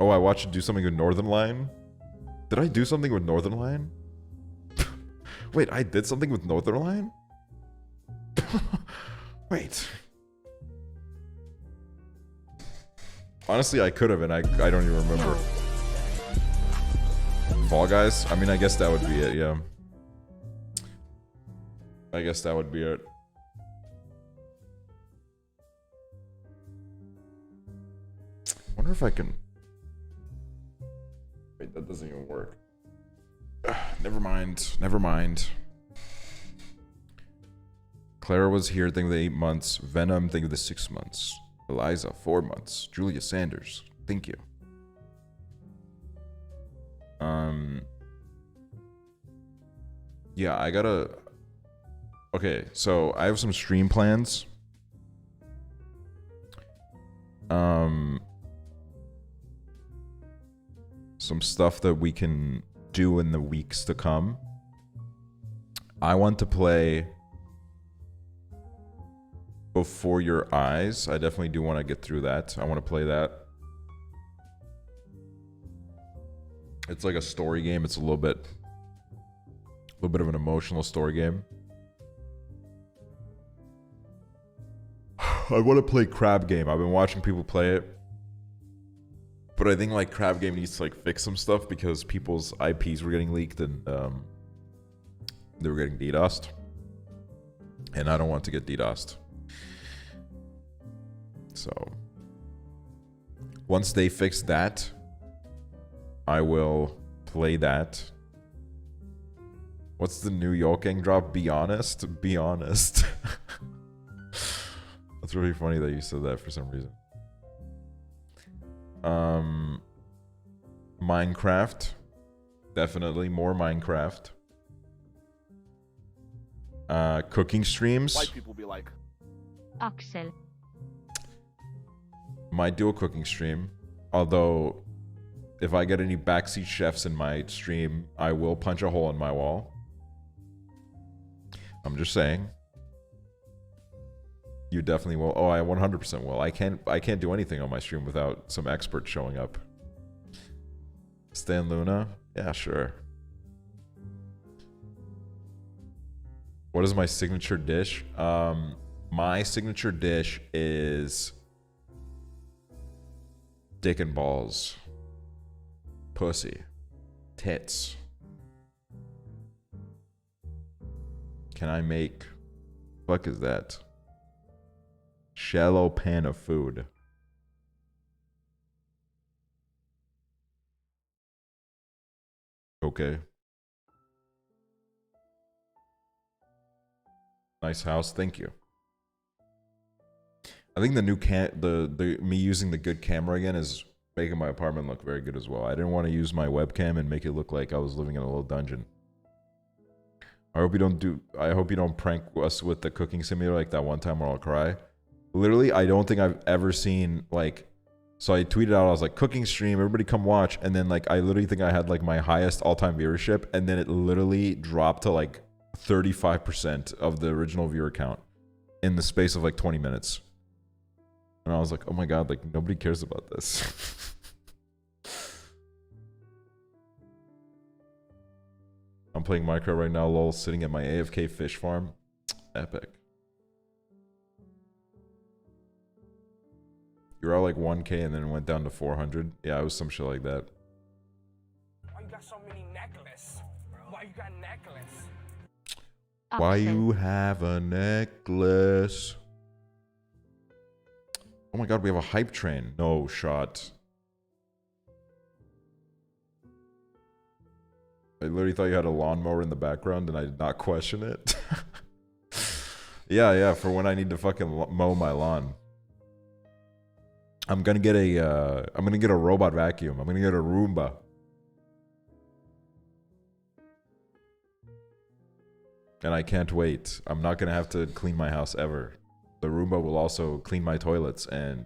Speaker 3: Oh, I watched you do something with Northern Lion? Did I do something with Northern Lion? Wait, I did something with Northern Lion? Wait. Honestly, I could have, and I don't even remember. Fall Guys? I mean, I guess that would be it, yeah. I guess that would be it. Wonder if I can... Wait, that doesn't even work. Never mind. Never mind. Clara was here, think of the 8 months. Venom, think of the 6 months. Eliza, 4 months. Julia Sanders, thank you. Yeah, I gotta... Okay, so I have some stream plans. Some stuff that we can do in the weeks to come. I want to play Before Your Eyes. I definitely do want to get through that. I want to play that. It's like a story game. It's a little bit of an emotional story game. I want to play Crab Game. I've been watching people play it. But I think like Crab Game needs to like fix some stuff because people's IPs were getting leaked and they were getting DDoSed. And I don't want to get DDoSed. So once they fix that, I will play that. What's the new Yolking drop? Be honest? Be honest. That's really funny that you said that for some reason. Minecraft. Definitely more Minecraft. Cooking streams.
Speaker 4: White people be like,
Speaker 1: Aksel.
Speaker 3: Might do a cooking stream. Although, if I get any backseat chefs in my stream, I will punch a hole in my wall. I'm just saying. You definitely will. Oh, I 100% will. I can't do anything on my stream without some expert showing up. Stan Luna? Yeah, sure. What is my signature dish? My signature dish is dick and balls. Pussy. Tits. Can I make... Fuck is that? Shallow pan of food. Okay. Nice house, thank you. I think the new me using the good camera again is making my apartment look very good as well. I didn't want to use my webcam and make it look like I was living in a little dungeon. I hope you don't prank us with the cooking simulator like that one time where I'll cry. Literally, I don't think I've ever seen like... So I tweeted out, I was like, cooking stream, everybody come watch. And then like, I literally think I had like my highest all-time viewership. And then it literally dropped to like 35% of the original viewer count in the space of like 20 minutes. And I was like, oh my God, like nobody cares about this. I'm playing Minecraft right now, lol, sitting at my AFK fish farm. Epic. You're all like 1K and then it went down to 400. Yeah, it was some shit like that.
Speaker 5: Why you got so many necklaces? Why you got necklace?
Speaker 3: Why you have a necklace? Oh my god, we have a hype train. No shot. I literally thought you had a lawnmower in the background and I did not question it. Yeah, for when I need to fucking mow my lawn. I'm gonna get a robot vacuum. I'm gonna get a Roomba. And I can't wait. I'm not gonna have to clean my house ever. The Roomba will also clean my toilets and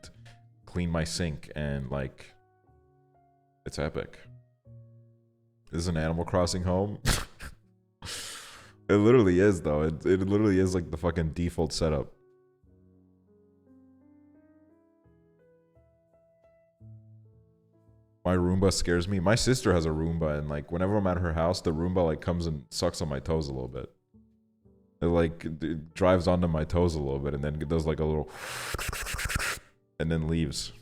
Speaker 3: clean my sink and like, it's epic. This is an Animal Crossing home. It literally is though. It literally is like the fucking default setup. My Roomba scares me. My sister has a Roomba and like whenever I'm at her house, the Roomba like comes and sucks on my toes a little bit. It drives onto my toes a little bit and then it does like a little and then leaves.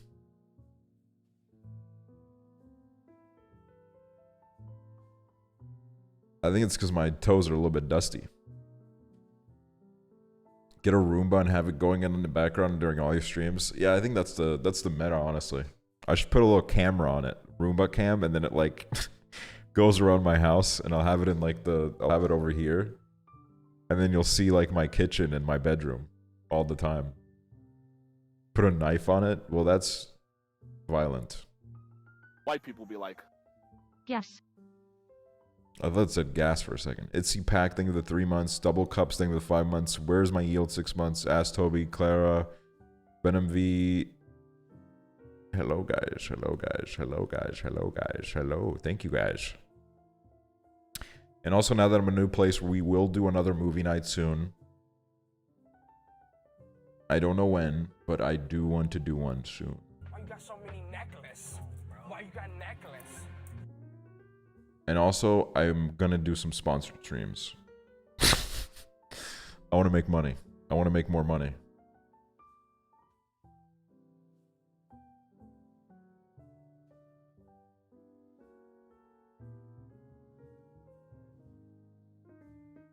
Speaker 3: I think it's because my toes are a little bit dusty. Get a Roomba and have it going in the background during all your streams. Yeah, I think that's the meta, honestly. I should put a little camera on it, Roomba cam, and then it like goes around my house, and I'll have it in like I'll have it over here, and then you'll see like my kitchen and my bedroom all the time. Put a knife on it. Well, that's violent.
Speaker 4: White people be like,
Speaker 1: Yes.
Speaker 3: I thought it said gas for a second. Itsy pack thing of the 3 months. Double cups thing of the 5 months. Where's my yield 6 months? Ask Toby, Clara, Venom V. Hello guys. Hello guys. Hello guys. Hello guys. Hello. Thank you guys. And also now that I'm in a new place, we will do another movie night soon. I don't know when, but I do want to do one soon.
Speaker 5: Why you got so many necklaces? Why you got necklace?
Speaker 3: And also, I'm gonna do some sponsored streams. I want to make money. I want to make more money.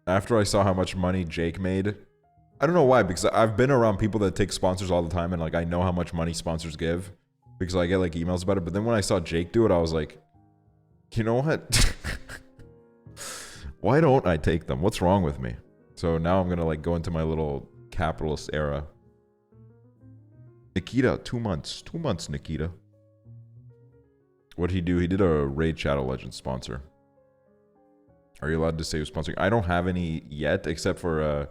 Speaker 3: After I saw how much money Jake made, I don't know why, because I've been around people that take sponsors all the time, and like I know how much money sponsors give, because I get like emails about it. But then when I saw Jake do it, I was like, you know what? Why don't I take them? What's wrong with me? So now I'm gonna like go into my little capitalist era. Nikita, 2 months. 2 months, Nikita. What did he do? He did a Raid Shadow Legends sponsor. Are you allowed to say who's sponsoring? I don't have any yet, except for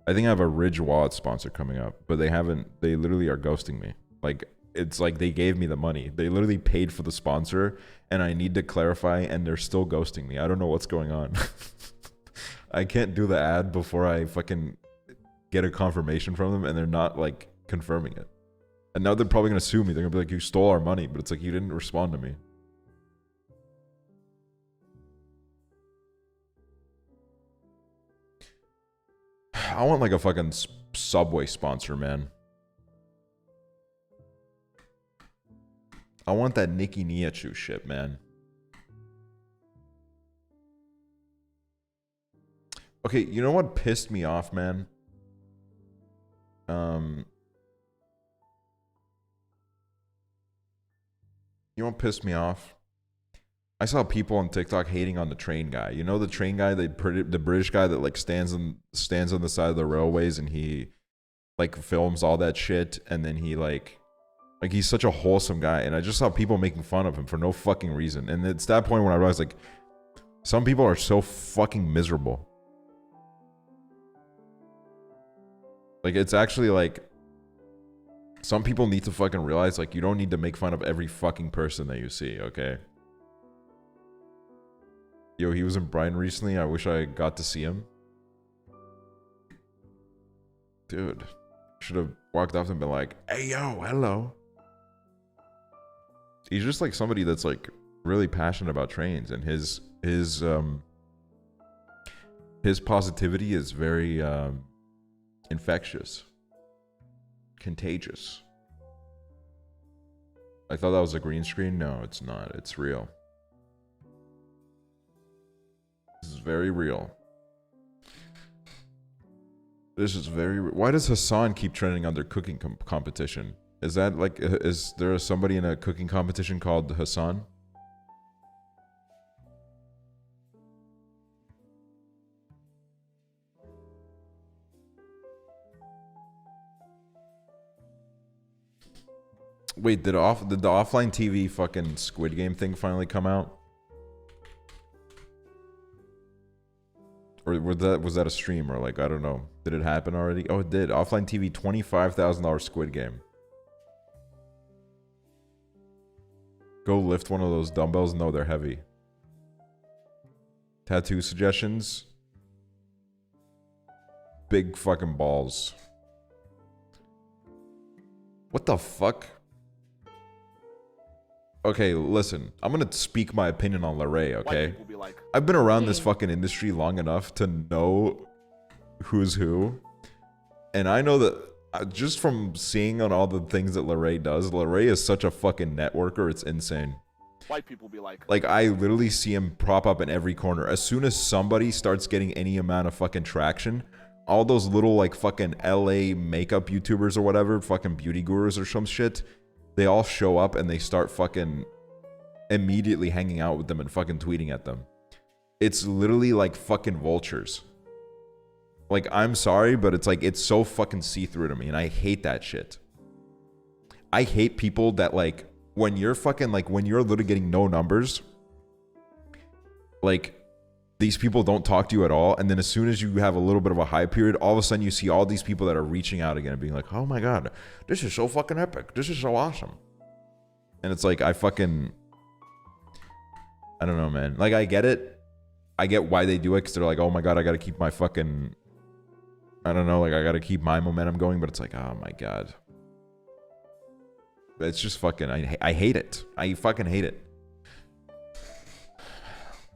Speaker 3: I think I have a Ridge Wallet sponsor coming up, but they haven't. They literally are ghosting me. Like it's like they gave me the money. They literally paid for the sponsor, and I need to clarify, and they're still ghosting me. I don't know what's going on. I can't do the ad before I fucking get a confirmation from them, and they're not like confirming it. And now they're probably gonna sue me. They're gonna be like, "You stole our money," but it's like you didn't respond to me. I want like a fucking Subway sponsor, man. I want that Nicki Niachu shit, man. Okay, you know what pissed me off, man? You know what pissed me off? I saw people on TikTok hating on the train guy. You know the train guy, the British guy that like stands on the side of the railways and he like films all that shit, and then he like he's such a wholesome guy, and I just saw people making fun of him for no fucking reason. And it's that point when I realized like some people are so fucking miserable. Like it's actually like some people need to fucking realize like you don't need to make fun of every fucking person that you see, okay? Yo, he was in Brighton recently. I wish I got to see him. Dude, should have walked up and been like, "Hey, yo, hello." He's just like somebody that's like really passionate about trains, and his positivity is very infectious, contagious. I thought that was a green screen. No, it's not. It's real. This is very real. This is very... Why does Hassan keep trending on their cooking competition? Is that like, is there somebody in a cooking competition called Hassan? Wait, did the offline TV fucking Squid Game thing finally come out? Or was that a stream, or like, I don't know. Did it happen already? Oh, it did. Offline TV, $25,000 Squid Game. Go lift one of those dumbbells. No, they're heavy. Tattoo suggestions. Big fucking balls. What the fuck? Okay, listen. I'm gonna speak my opinion on Larray, okay? I've been around this fucking industry long enough to know who's who. And I know that just from seeing on all the things that Larray does, Larray is such a fucking networker, it's insane.
Speaker 4: White people be like
Speaker 3: I literally see him prop up in every corner. As soon as somebody starts getting any amount of fucking traction, all those little like fucking LA makeup YouTubers or whatever, fucking beauty gurus or some shit, they all show up and they start fucking immediately hanging out with them and fucking tweeting at them. It's literally like fucking vultures. Like, I'm sorry, but it's like, it's so fucking see-through to me, and I hate that shit. I hate people that like, when you're fucking like, when you're literally getting no numbers, like, these people don't talk to you at all, and then as soon as you have a little bit of a high period, all of a sudden you see all these people that are reaching out again and being like, oh my god, this is so fucking epic, this is so awesome. And it's like, I don't know, man. Like, I get it. I get why they do it, because they're like, oh my god, I gotta keep my fucking, I don't know, like, I gotta keep my momentum going, but it's like, oh my god. It's just fucking, I hate it. I fucking hate it.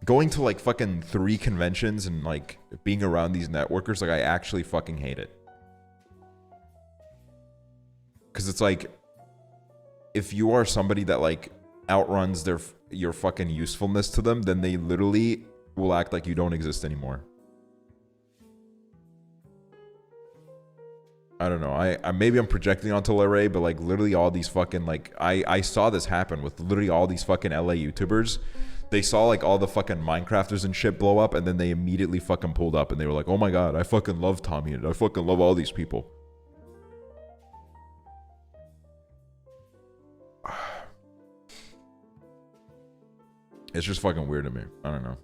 Speaker 3: Going to like fucking 3 conventions and like being around these networkers, like, I actually fucking hate it. Because it's like, if you are somebody that like outruns your fucking usefulness to them, then they literally will act like you don't exist anymore. I don't know. I maybe I'm projecting onto Larray, but like literally all these fucking like I saw this happen with literally all these fucking LA YouTubers. They saw like all the fucking Minecrafters and shit blow up, and then they immediately fucking pulled up and they were like, oh my god, I fucking love Tommy and I fucking love all these people. It's just fucking weird to me. I don't know.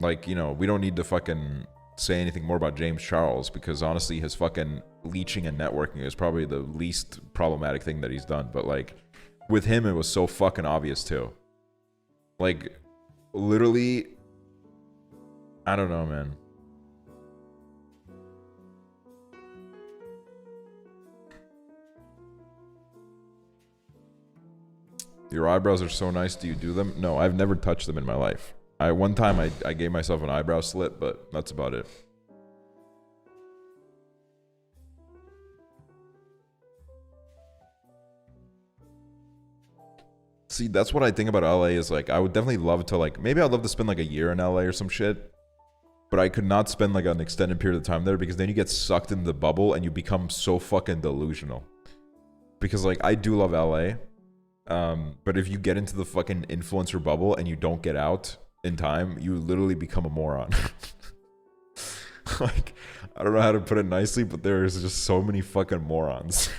Speaker 3: Like, you know, we don't need to fucking say anything more about James Charles, because honestly his fucking leeching and networking is probably the least problematic thing that he's done. But like, with him, it was so fucking obvious too. Like, literally, I don't know, man. Your eyebrows are so nice. Do you do them? No, I've never touched them in my life. One time I gave myself an eyebrow slit, but that's about it. See, that's what I think about LA is like, I would definitely love to like, maybe I'd love to spend like a year in LA or some shit, but I could not spend like an extended period of time there, because then you get sucked into the bubble and you become so fucking delusional. Because like, I do love LA, but if you get into the fucking influencer bubble and you don't get out in time, you literally become a moron. Like, I don't know how to put it nicely, but there's just so many fucking morons.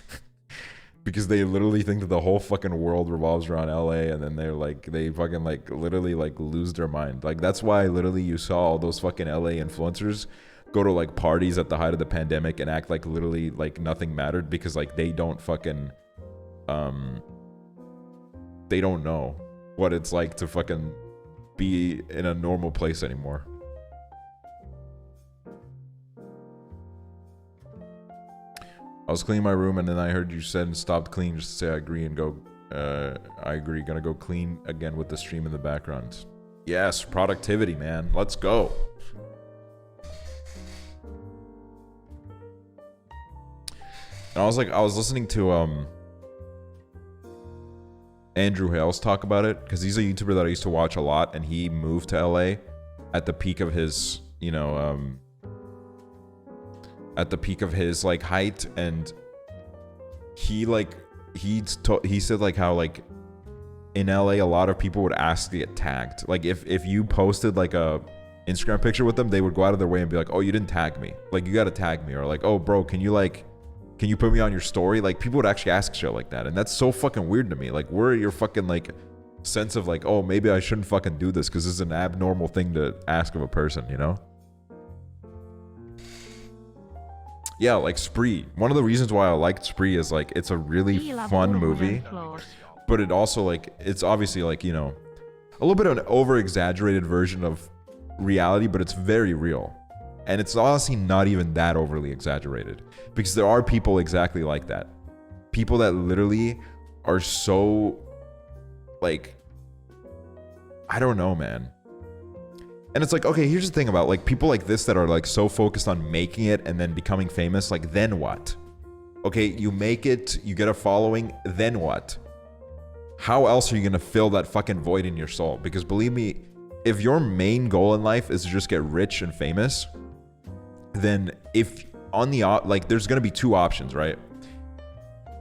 Speaker 3: Because they literally think that the whole fucking world revolves around LA, and then they're like, they fucking like literally like lose their mind. Like, that's why literally you saw all those fucking LA influencers go to like parties at the height of the pandemic and act like literally like nothing mattered, because like they don't fucking they don't know what it's like to fucking be in a normal place anymore. I was cleaning my room and then I heard you said and stopped cleaning just to say I agree and go, I agree. Gonna go clean again with the stream in the background. Yes, productivity, man. Let's go. And I was listening to Andrew Hales talk about it, because he's a YouTuber that I used to watch a lot, and he moved to LA at the peak of his, you know, at the peak of his like height, and he said like how like in LA a lot of people would ask to get tagged. Like if you posted like a Instagram picture with them, they would go out of their way and be like, oh, you didn't tag me, like you gotta tag me, or like, oh bro, can you put me on your story? Like people would actually ask shit like that, and that's so fucking weird to me. Like where are your fucking like sense of like, oh, maybe I shouldn't fucking do this because this is an abnormal thing to ask of a person, you know? Yeah, like Spree. One of the reasons why I liked Spree is like it's a really fun movie, but it also like it's obviously like, you know, a little bit of an over-exaggerated version of reality, but it's very real. And it's honestly not even that overly exaggerated, because there are people exactly like that. People that literally are so like, I don't know, man. And it's like, okay, here's the thing about like people like this that are like so focused on making it and then becoming famous. Like, then what? Okay, you make it, you get a following, then what? How else are you gonna fill that fucking void in your soul? Because believe me, if your main goal in life is to just get rich and famous, then if on the like, there's gonna be two options, right?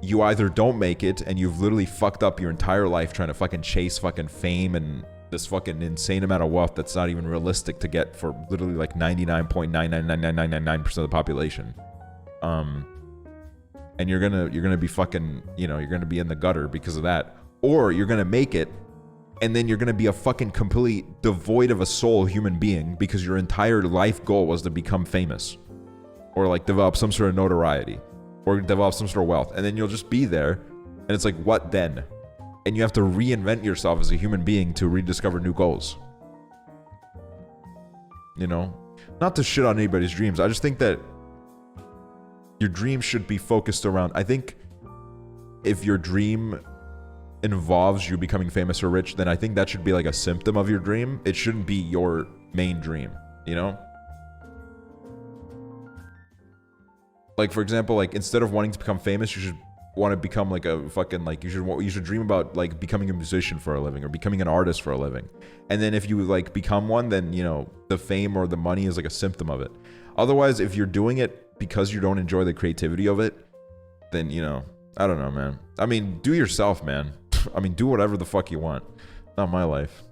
Speaker 3: You either don't make it and you've literally fucked up your entire life trying to fucking chase fucking fame and this fucking insane amount of wealth that's not even realistic to get for literally like 99.9999999% of the population. And you're gonna be fucking, you know, you're gonna be in the gutter because of that. Or you're gonna make it and then you're gonna be a fucking complete devoid of a soul human being because your entire life goal was to become famous or like develop some sort of notoriety or develop some sort of wealth. And then you'll just be there and it's like, what then? And you have to reinvent yourself as a human being to rediscover new goals. You know? Not to shit on anybody's dreams. I just think that your dream should be focused around, I think if your dream involves you becoming famous or rich, then I think that should be like a symptom of your dream. It shouldn't be your main dream, you know? Like, for example, like instead of wanting to become famous, you should want to become like a fucking like you should dream about like becoming a musician for a living or becoming an artist for a living. And then if you like become one, then you know the fame or the money is like a symptom of it. Otherwise, if you're doing it because you don't enjoy the creativity of it, then you know, I don't know, man. I mean, do yourself, man. I mean, do whatever the fuck you want. Not my life.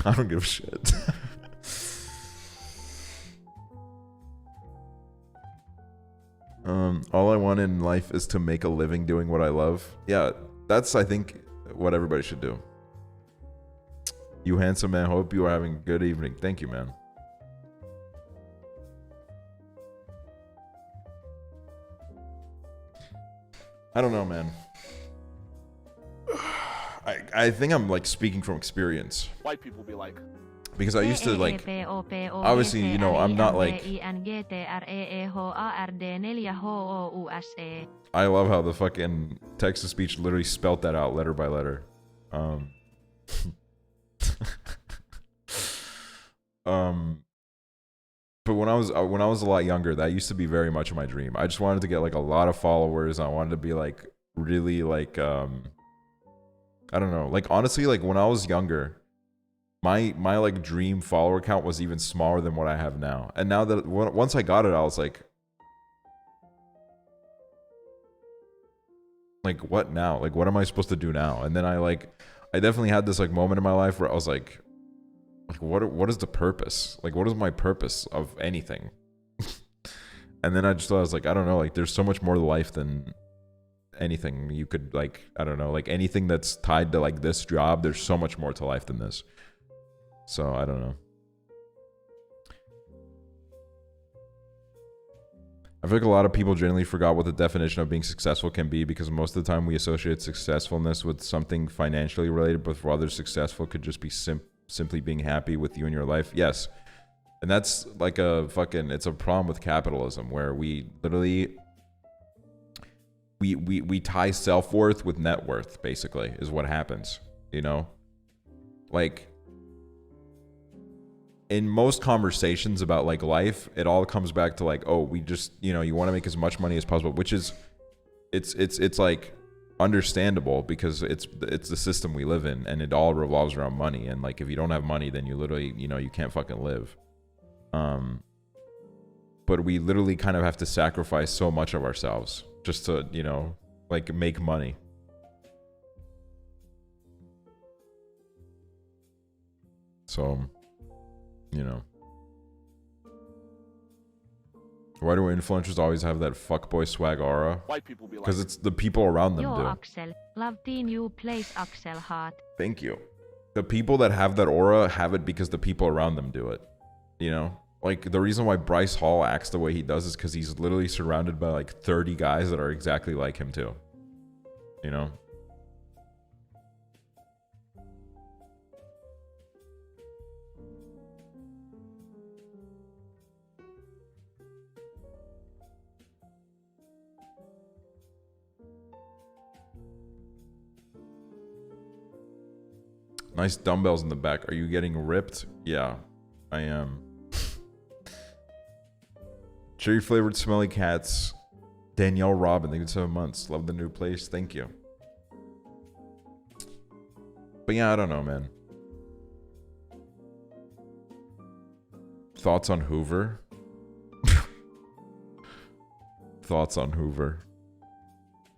Speaker 3: I don't give a shit. All I want in life is to make a living doing what I love. Yeah, that's, I think, what everybody should do. You handsome man, hope you are having a good evening. Thank you, man. I don't know, man. I think I'm like speaking from experience.
Speaker 4: White people be like,
Speaker 3: because I used to like, obviously, you know, I'm not like, I love how the fucking text-to-speech literally spelt that out letter by letter. But when I was a lot younger, that used to be very much my dream. I just wanted to get like a lot of followers. I wanted to be like really like, I don't know, like honestly, like when I was younger, my like dream follower count was even smaller than what I have now. And now that once I got it, I was like what now? Like what am I supposed to do now? And then I definitely had this like moment in my life where I was like what is the purpose? Like what is my purpose of anything? And then I was like, I don't know, like there's so much more to life than anything you could like, I don't know, like anything that's tied to like this job, there's so much more to life than this. So I don't know. I feel like a lot of people generally forgot what the definition of being successful can be, because most of the time we associate successfulness with something financially related, but for others, successful could just be simply being happy with you in your life. Yes. And that's like it's a problem with capitalism, where we literally we tie self-worth with net worth, basically, is what happens, you know? Like in most conversations about like life, it all comes back to like, oh, we just, you know, you want to make as much money as possible, which is it's like understandable, because it's the system we live in, and it all revolves around money. And like if you don't have money, then you literally, you know, you can't fucking live. But we literally kind of have to sacrifice so much of ourselves just to, you know, like make money. So, you know. Why do influencers always have that fuckboy swag aura?
Speaker 4: White people be like,
Speaker 3: Because it's the people around them
Speaker 1: Yo,
Speaker 3: do.
Speaker 1: Aksel. Love team you plays Aksel heart.
Speaker 3: Thank you. The people that have that aura have it because the people around them do it. You know? Like, the reason why Bryce Hall acts the way he does is because he's literally surrounded by like 30 guys that are exactly like him too. You know? Nice dumbbells in the back. Are you getting ripped? Yeah, I am. Cherry flavored smelly cats. Danielle Robin, thank you 7 months. Love the new place. Thank you. But yeah, I don't know, man. Thoughts on Hoover? Thoughts on Hoover?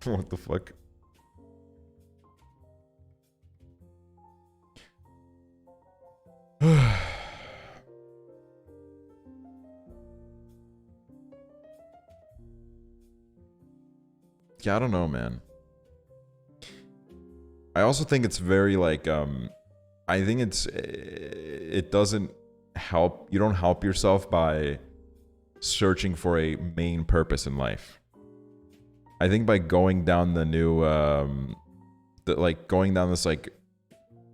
Speaker 3: What the fuck? Yeah, I don't know, man. I also think it's very like I think it doesn't help. You don't help yourself by searching for a main purpose in life. I think by going down the new going down this like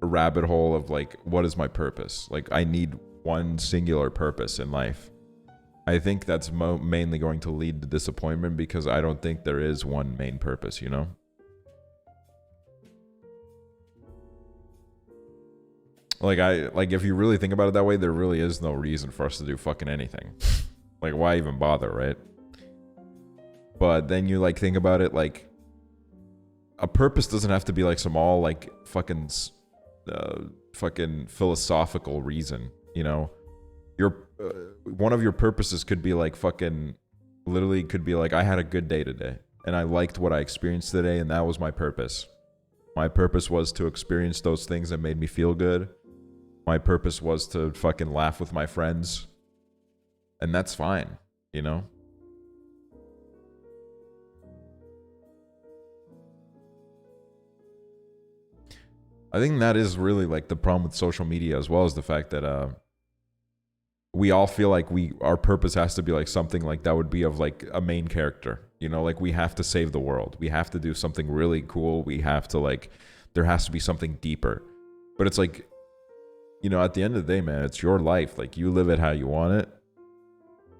Speaker 3: rabbit hole of like, what is my purpose? Like, I need one singular purpose in life. I think that's mainly going to lead to disappointment because I don't think there is one main purpose, you know? Like if you really think about it that way, there really is no reason for us to do fucking anything. Like, why even bother, right? But then you like think about it, like a purpose doesn't have to be like some all like fucking philosophical reason, you know? Your one of your purposes could be like fucking literally could be like, I had a good day today and I liked what I experienced today and that was my purpose. My purpose was to experience those things that made me feel good. My purpose was to fucking laugh with my friends. And that's fine, you know? I think that is really like the problem with social media, as well as the fact that we all feel like our purpose has to be like something like that would be of like a main character, you know, like we have to save the world. We have to do something really cool. We have to like, there has to be something deeper. But it's like, you know, at the end of the day, man, it's your life. Like, you live it how you want it.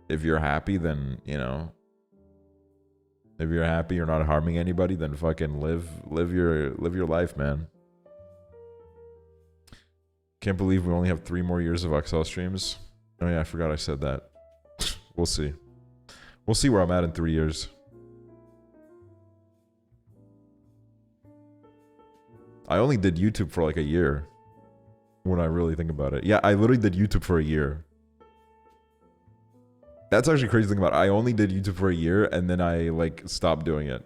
Speaker 3: If you're happy, then, you know, if you're happy, you're not harming anybody, then fucking live your life, man. Can't believe we only have 3 more years of aksel streams. Oh yeah, I forgot I said that. We'll see. We'll see where I'm at in 3 years. I only did YouTube for like a year. When I really think about it. Yeah, I literally did YouTube for a year. That's actually crazy thing about it. I only did YouTube for a year and then I like stopped doing it.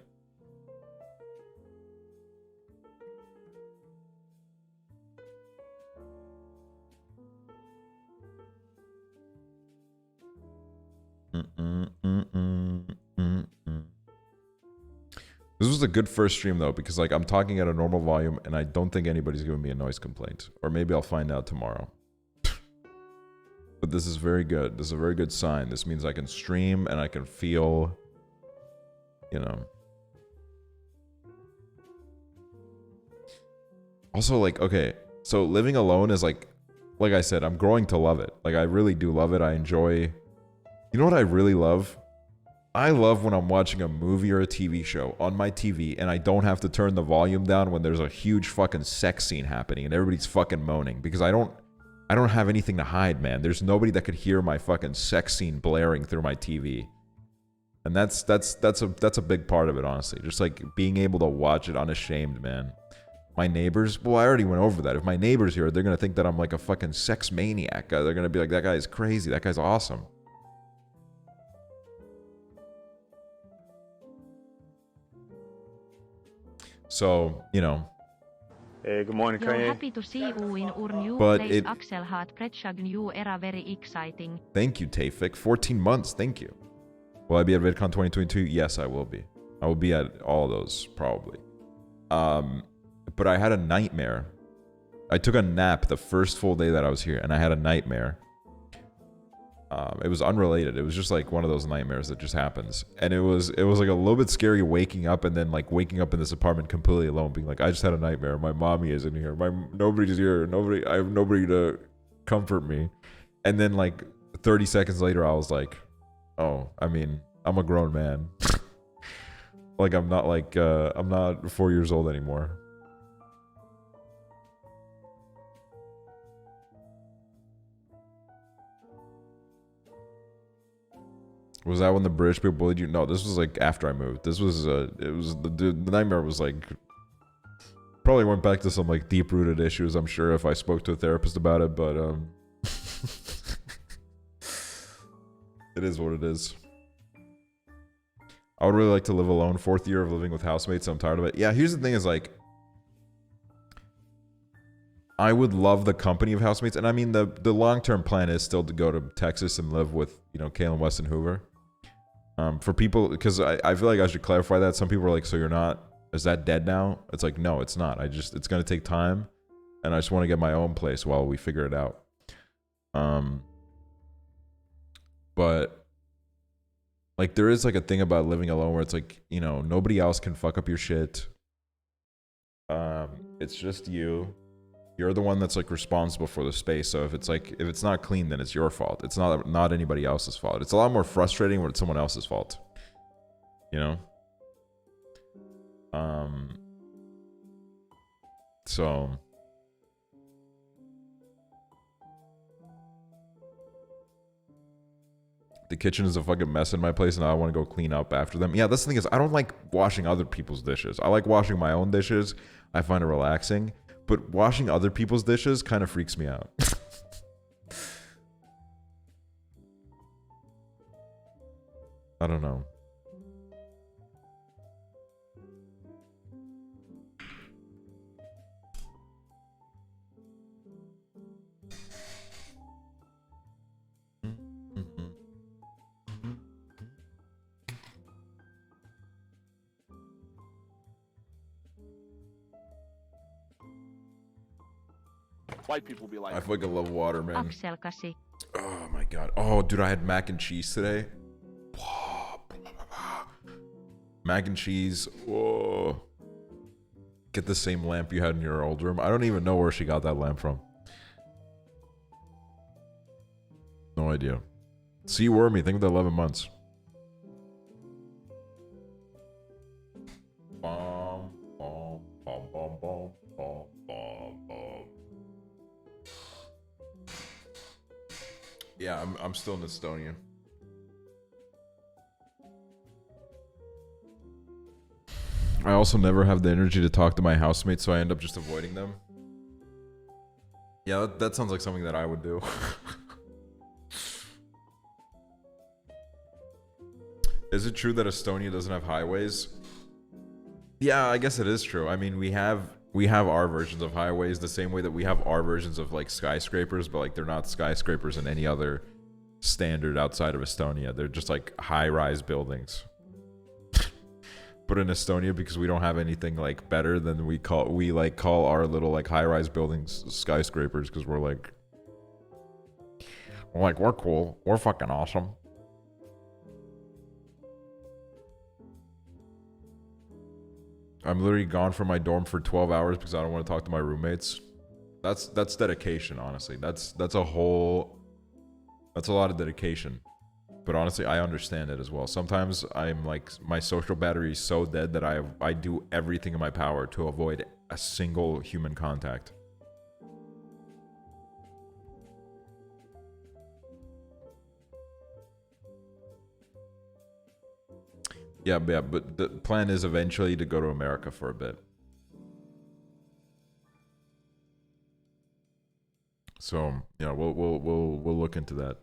Speaker 3: This was a good first stream though, because like I'm talking at a normal volume and I don't think anybody's giving me a noise complaint. Or maybe I'll find out tomorrow. But this is very good. This is a very good sign. This means I can stream and I can feel, you know. Also like, okay, so living alone is like I said, I'm growing to love it. Like I really do love it. I enjoy, you know what I really love? I love when I'm watching a movie or a TV show on my TV and I don't have to turn the volume down when there's a huge fucking sex scene happening and everybody's fucking moaning, because I don't have anything to hide, man. There's nobody that could hear my fucking sex scene blaring through my TV. And that's a big part of it, honestly. Just like being able to watch it unashamed, man. my neighbors. Well, I already went over that. If my neighbors here, they're gonna think that I'm like a fucking sex maniac. They're gonna be like, that guy is crazy. That guy's awesome. So, you know.
Speaker 6: Hey, good morning,
Speaker 1: You're
Speaker 6: Kanye.
Speaker 1: happy to see you in our new
Speaker 3: But
Speaker 1: place. Aksel hat pretchag new era very exciting.
Speaker 3: Thank you, Tafik. 14 months. Thank you. Will I be at VidCon 2022? Yes, I will be. I will be at all those, probably. But I had a nightmare. I took a nap the first full day that I was here, and I had a nightmare. It was unrelated. It was just like one of those nightmares that just happens. And it was like a little bit scary waking up and then like waking up in this apartment completely alone, being like, I just had a nightmare. My mommy isn't here. Nobody's here. I have nobody to comfort me. And then like 30 seconds later, I was like, oh, I mean, I'm a grown man. Like I'm not 4 years old anymore. Was that when the British people bullied you? No, this was like after I moved. This was the nightmare was like probably went back to some like deep rooted issues, I'm sure, if I spoke to a therapist about it, but it is what it is. I would really like to live alone. 4th year of living with housemates, so I'm tired of it. Yeah, here's the thing is like I would love the company of housemates, and I mean the long-term plan is still to go to Texas and live with, you know, Kalen West and Hoover. For people, because I feel like I should clarify that. Some people are like, so you're not, is that dead now? It's like, no, it's not. It's going to take time, and I just want to get my own place while we figure it out. But like there is like a thing about living alone where it's like, you know, nobody else can fuck up your shit. It's just you. You're the one that's like responsible for the space. So if it's not clean, then it's your fault. It's not anybody else's fault. It's a lot more frustrating when it's someone else's fault. You know? So the kitchen is a fucking mess in my place, and I want to go clean up after them. Yeah, that's the thing is I don't like washing other people's dishes. I like washing my own dishes. I find it relaxing. But washing other people's dishes kind of freaks me out. I don't know.
Speaker 4: White people be like,
Speaker 3: I fucking love water, man.
Speaker 1: Aksel kasi.
Speaker 3: Oh my god. Oh, dude, I had mac and cheese today. Mac and cheese. Whoa. Get the same lamp you had in your old room. I don't even know where she got that lamp from. No idea. Sea wormy. Think of the 11 months. Bom, bom, bom, bom, bom, bom, bom, bom. Yeah, I'm still in Estonia. I also never have the energy to talk to my housemates, so I end up just avoiding them. Yeah, that sounds like something that I would do. Is it true that Estonia doesn't have highways? Yeah, I guess it is true. I mean, we have our versions of highways the same way that we have our versions of like skyscrapers, but like they're not skyscrapers in any other standard outside of Estonia. They're just like high-rise buildings. But in Estonia, because we don't have anything like better than we call our little like high-rise buildings skyscrapers, because we're cool. We're fucking awesome. I'm literally gone from my dorm for 12 hours because I don't want to talk to my roommates. That's dedication, honestly. That's a lot of dedication. But honestly, I understand it as well. Sometimes I'm like, my social battery is so dead that I do everything in my power to avoid a single human contact. Yeah, but the plan is eventually to go to America for a bit. So yeah, we'll look into that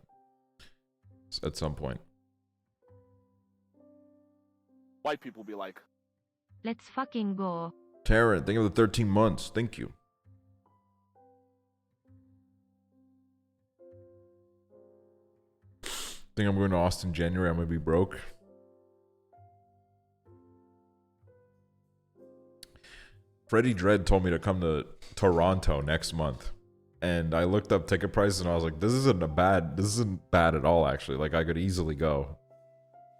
Speaker 3: at some point.
Speaker 4: White people be like,
Speaker 1: Let's fucking go.
Speaker 3: Taryn, think of the 13 months. Thank you. Think I'm going to Austin January. I'm gonna be broke. Freddie Dredd told me to come to Toronto next month, and I looked up ticket prices and I was like, this isn't bad at all, actually. Like, I could easily go,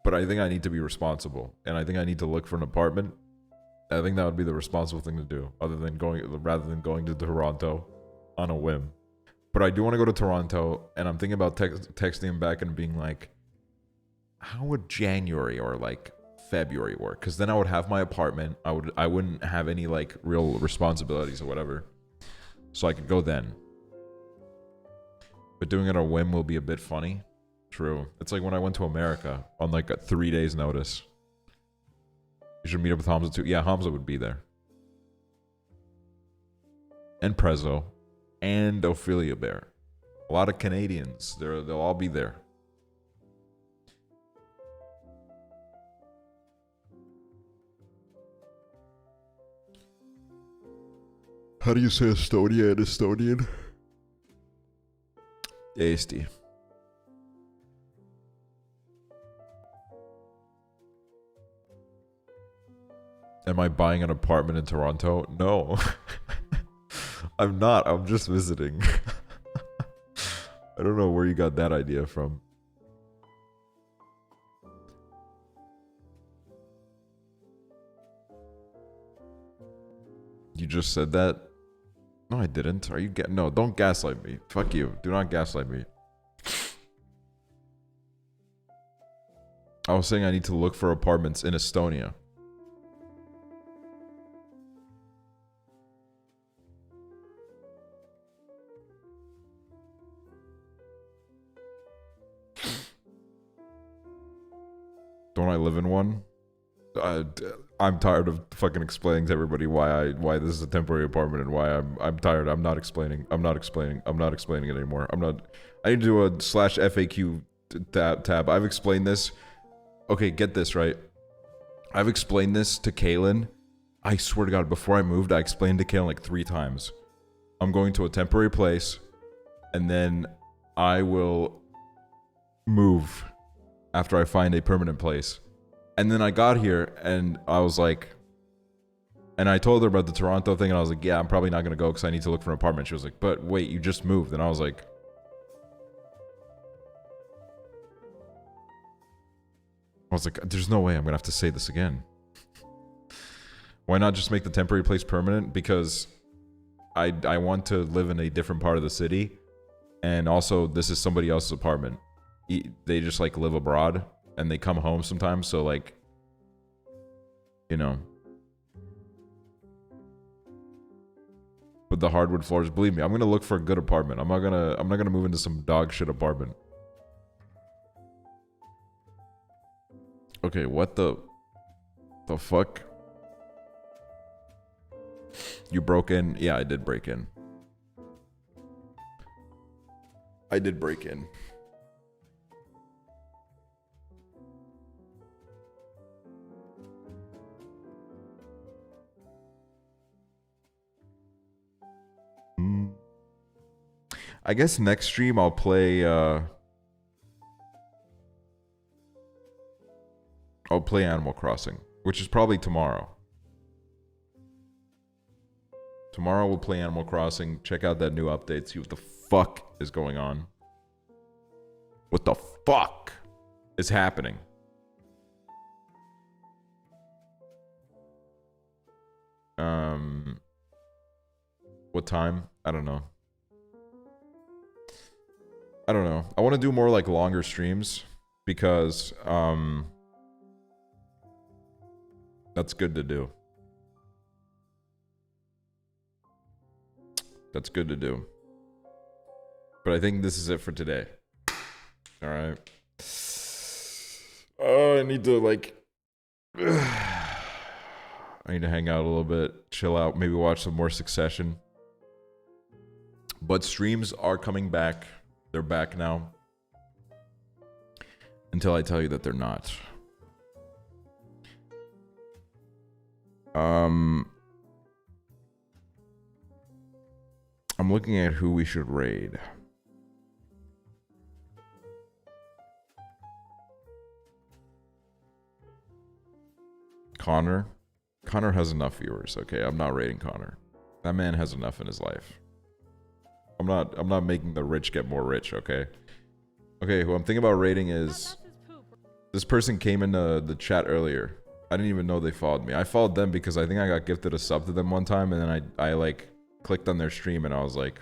Speaker 3: but I think I need to be responsible, and I think I need to look for an apartment. I think that would be the responsible thing to do, rather than going to Toronto on a whim. But I do want to go to Toronto, and I'm thinking about texting him back and being like, how would January or like February work? Because then I would have my apartment. I wouldn't have any like real responsibilities or whatever, so I could go then. But doing it on a whim will be a bit funny. True. It's like when I went to America on like a 3 days notice. You should meet up with Hamza too. Yeah, Hamza would be there. And Prezzo. And Ophelia Bear. A lot of Canadians. They'll all be there. How do you say Estonia in Estonian? Eesti. Am I buying an apartment in Toronto? No. I'm not. I'm just visiting. I don't know where you got that idea from. You just said that? No, I didn't. Are you no, don't gaslight me. Fuck you. Do not gaslight me. I was saying I need to look for apartments in Estonia. Don't I live in one? I'm tired of fucking explaining to everybody why this is a temporary apartment and why I'm tired. I'm not explaining it anymore. I need to do a /FAQ tab. I've explained this. Okay, get this right. I've explained this to Kaylin. I swear to God, before I moved, I explained to Kaylin like 3 times. I'm going to a temporary place, and then I will move after I find a permanent place. And then I got here and I was like, and I told her about the Toronto thing, and I was like, yeah, I'm probably not going to go because I need to look for an apartment. She was like, but wait, you just moved. And I was like, there's no way I'm going to have to say this again. Why not just make the temporary place permanent? Because I want to live in a different part of the city. And also, this is somebody else's apartment. They just like live abroad and they come home sometimes. So like, you know. But the hardwood floors, believe me, I'm going to look for a good apartment. I'm not going to move into some dog shit apartment. Okay, what the fuck? You broke in? Yeah, I did break in. I did break in. I guess next stream I'll play Animal Crossing, which is probably tomorrow. Tomorrow we'll play Animal Crossing, check out that new update, see what the fuck is going on. What the fuck is happening? What time? I don't know. I want to do more like longer streams because that's good to do. That's good to do. But I think this is it for today. All right. Oh, I need to like I need to hang out a little bit, chill out, maybe watch some more Succession. But streams are coming back. They're back now. Until I tell you that they're not. I'm looking at who we should raid. Connor. Connor has enough viewers. Okay, I'm not raiding Connor. That man has enough in his life. I'm not making the rich get more rich, okay? Okay, who I'm thinking about raiding is this person came in the chat earlier. I didn't even know they followed me. I followed them because I think I got gifted a sub to them one time, and then I like clicked on their stream and I was like,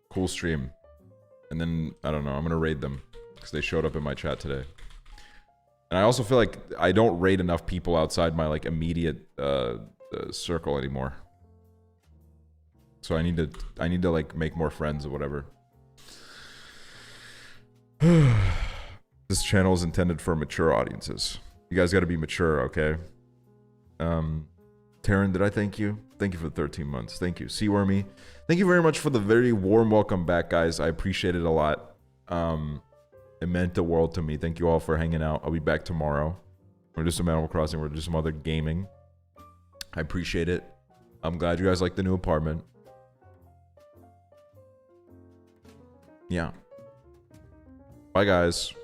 Speaker 3: cool stream. And then I don't know, I'm gonna raid them because they showed up in my chat today. And I also feel like I don't raid enough people outside my like immediate circle anymore. So I need to like make more friends or whatever. This channel is intended for mature audiences. You guys got to be mature, okay? Taryn, did I thank you? Thank you for the 13 months. Thank you. Seawormy, thank you very much for the very warm welcome back, guys. I appreciate it a lot. It meant the world to me. Thank you all for hanging out. I'll be back tomorrow. We'll do some Animal Crossing. We'll do some other gaming. I appreciate it. I'm glad you guys like the new apartment. Yeah. Bye, guys.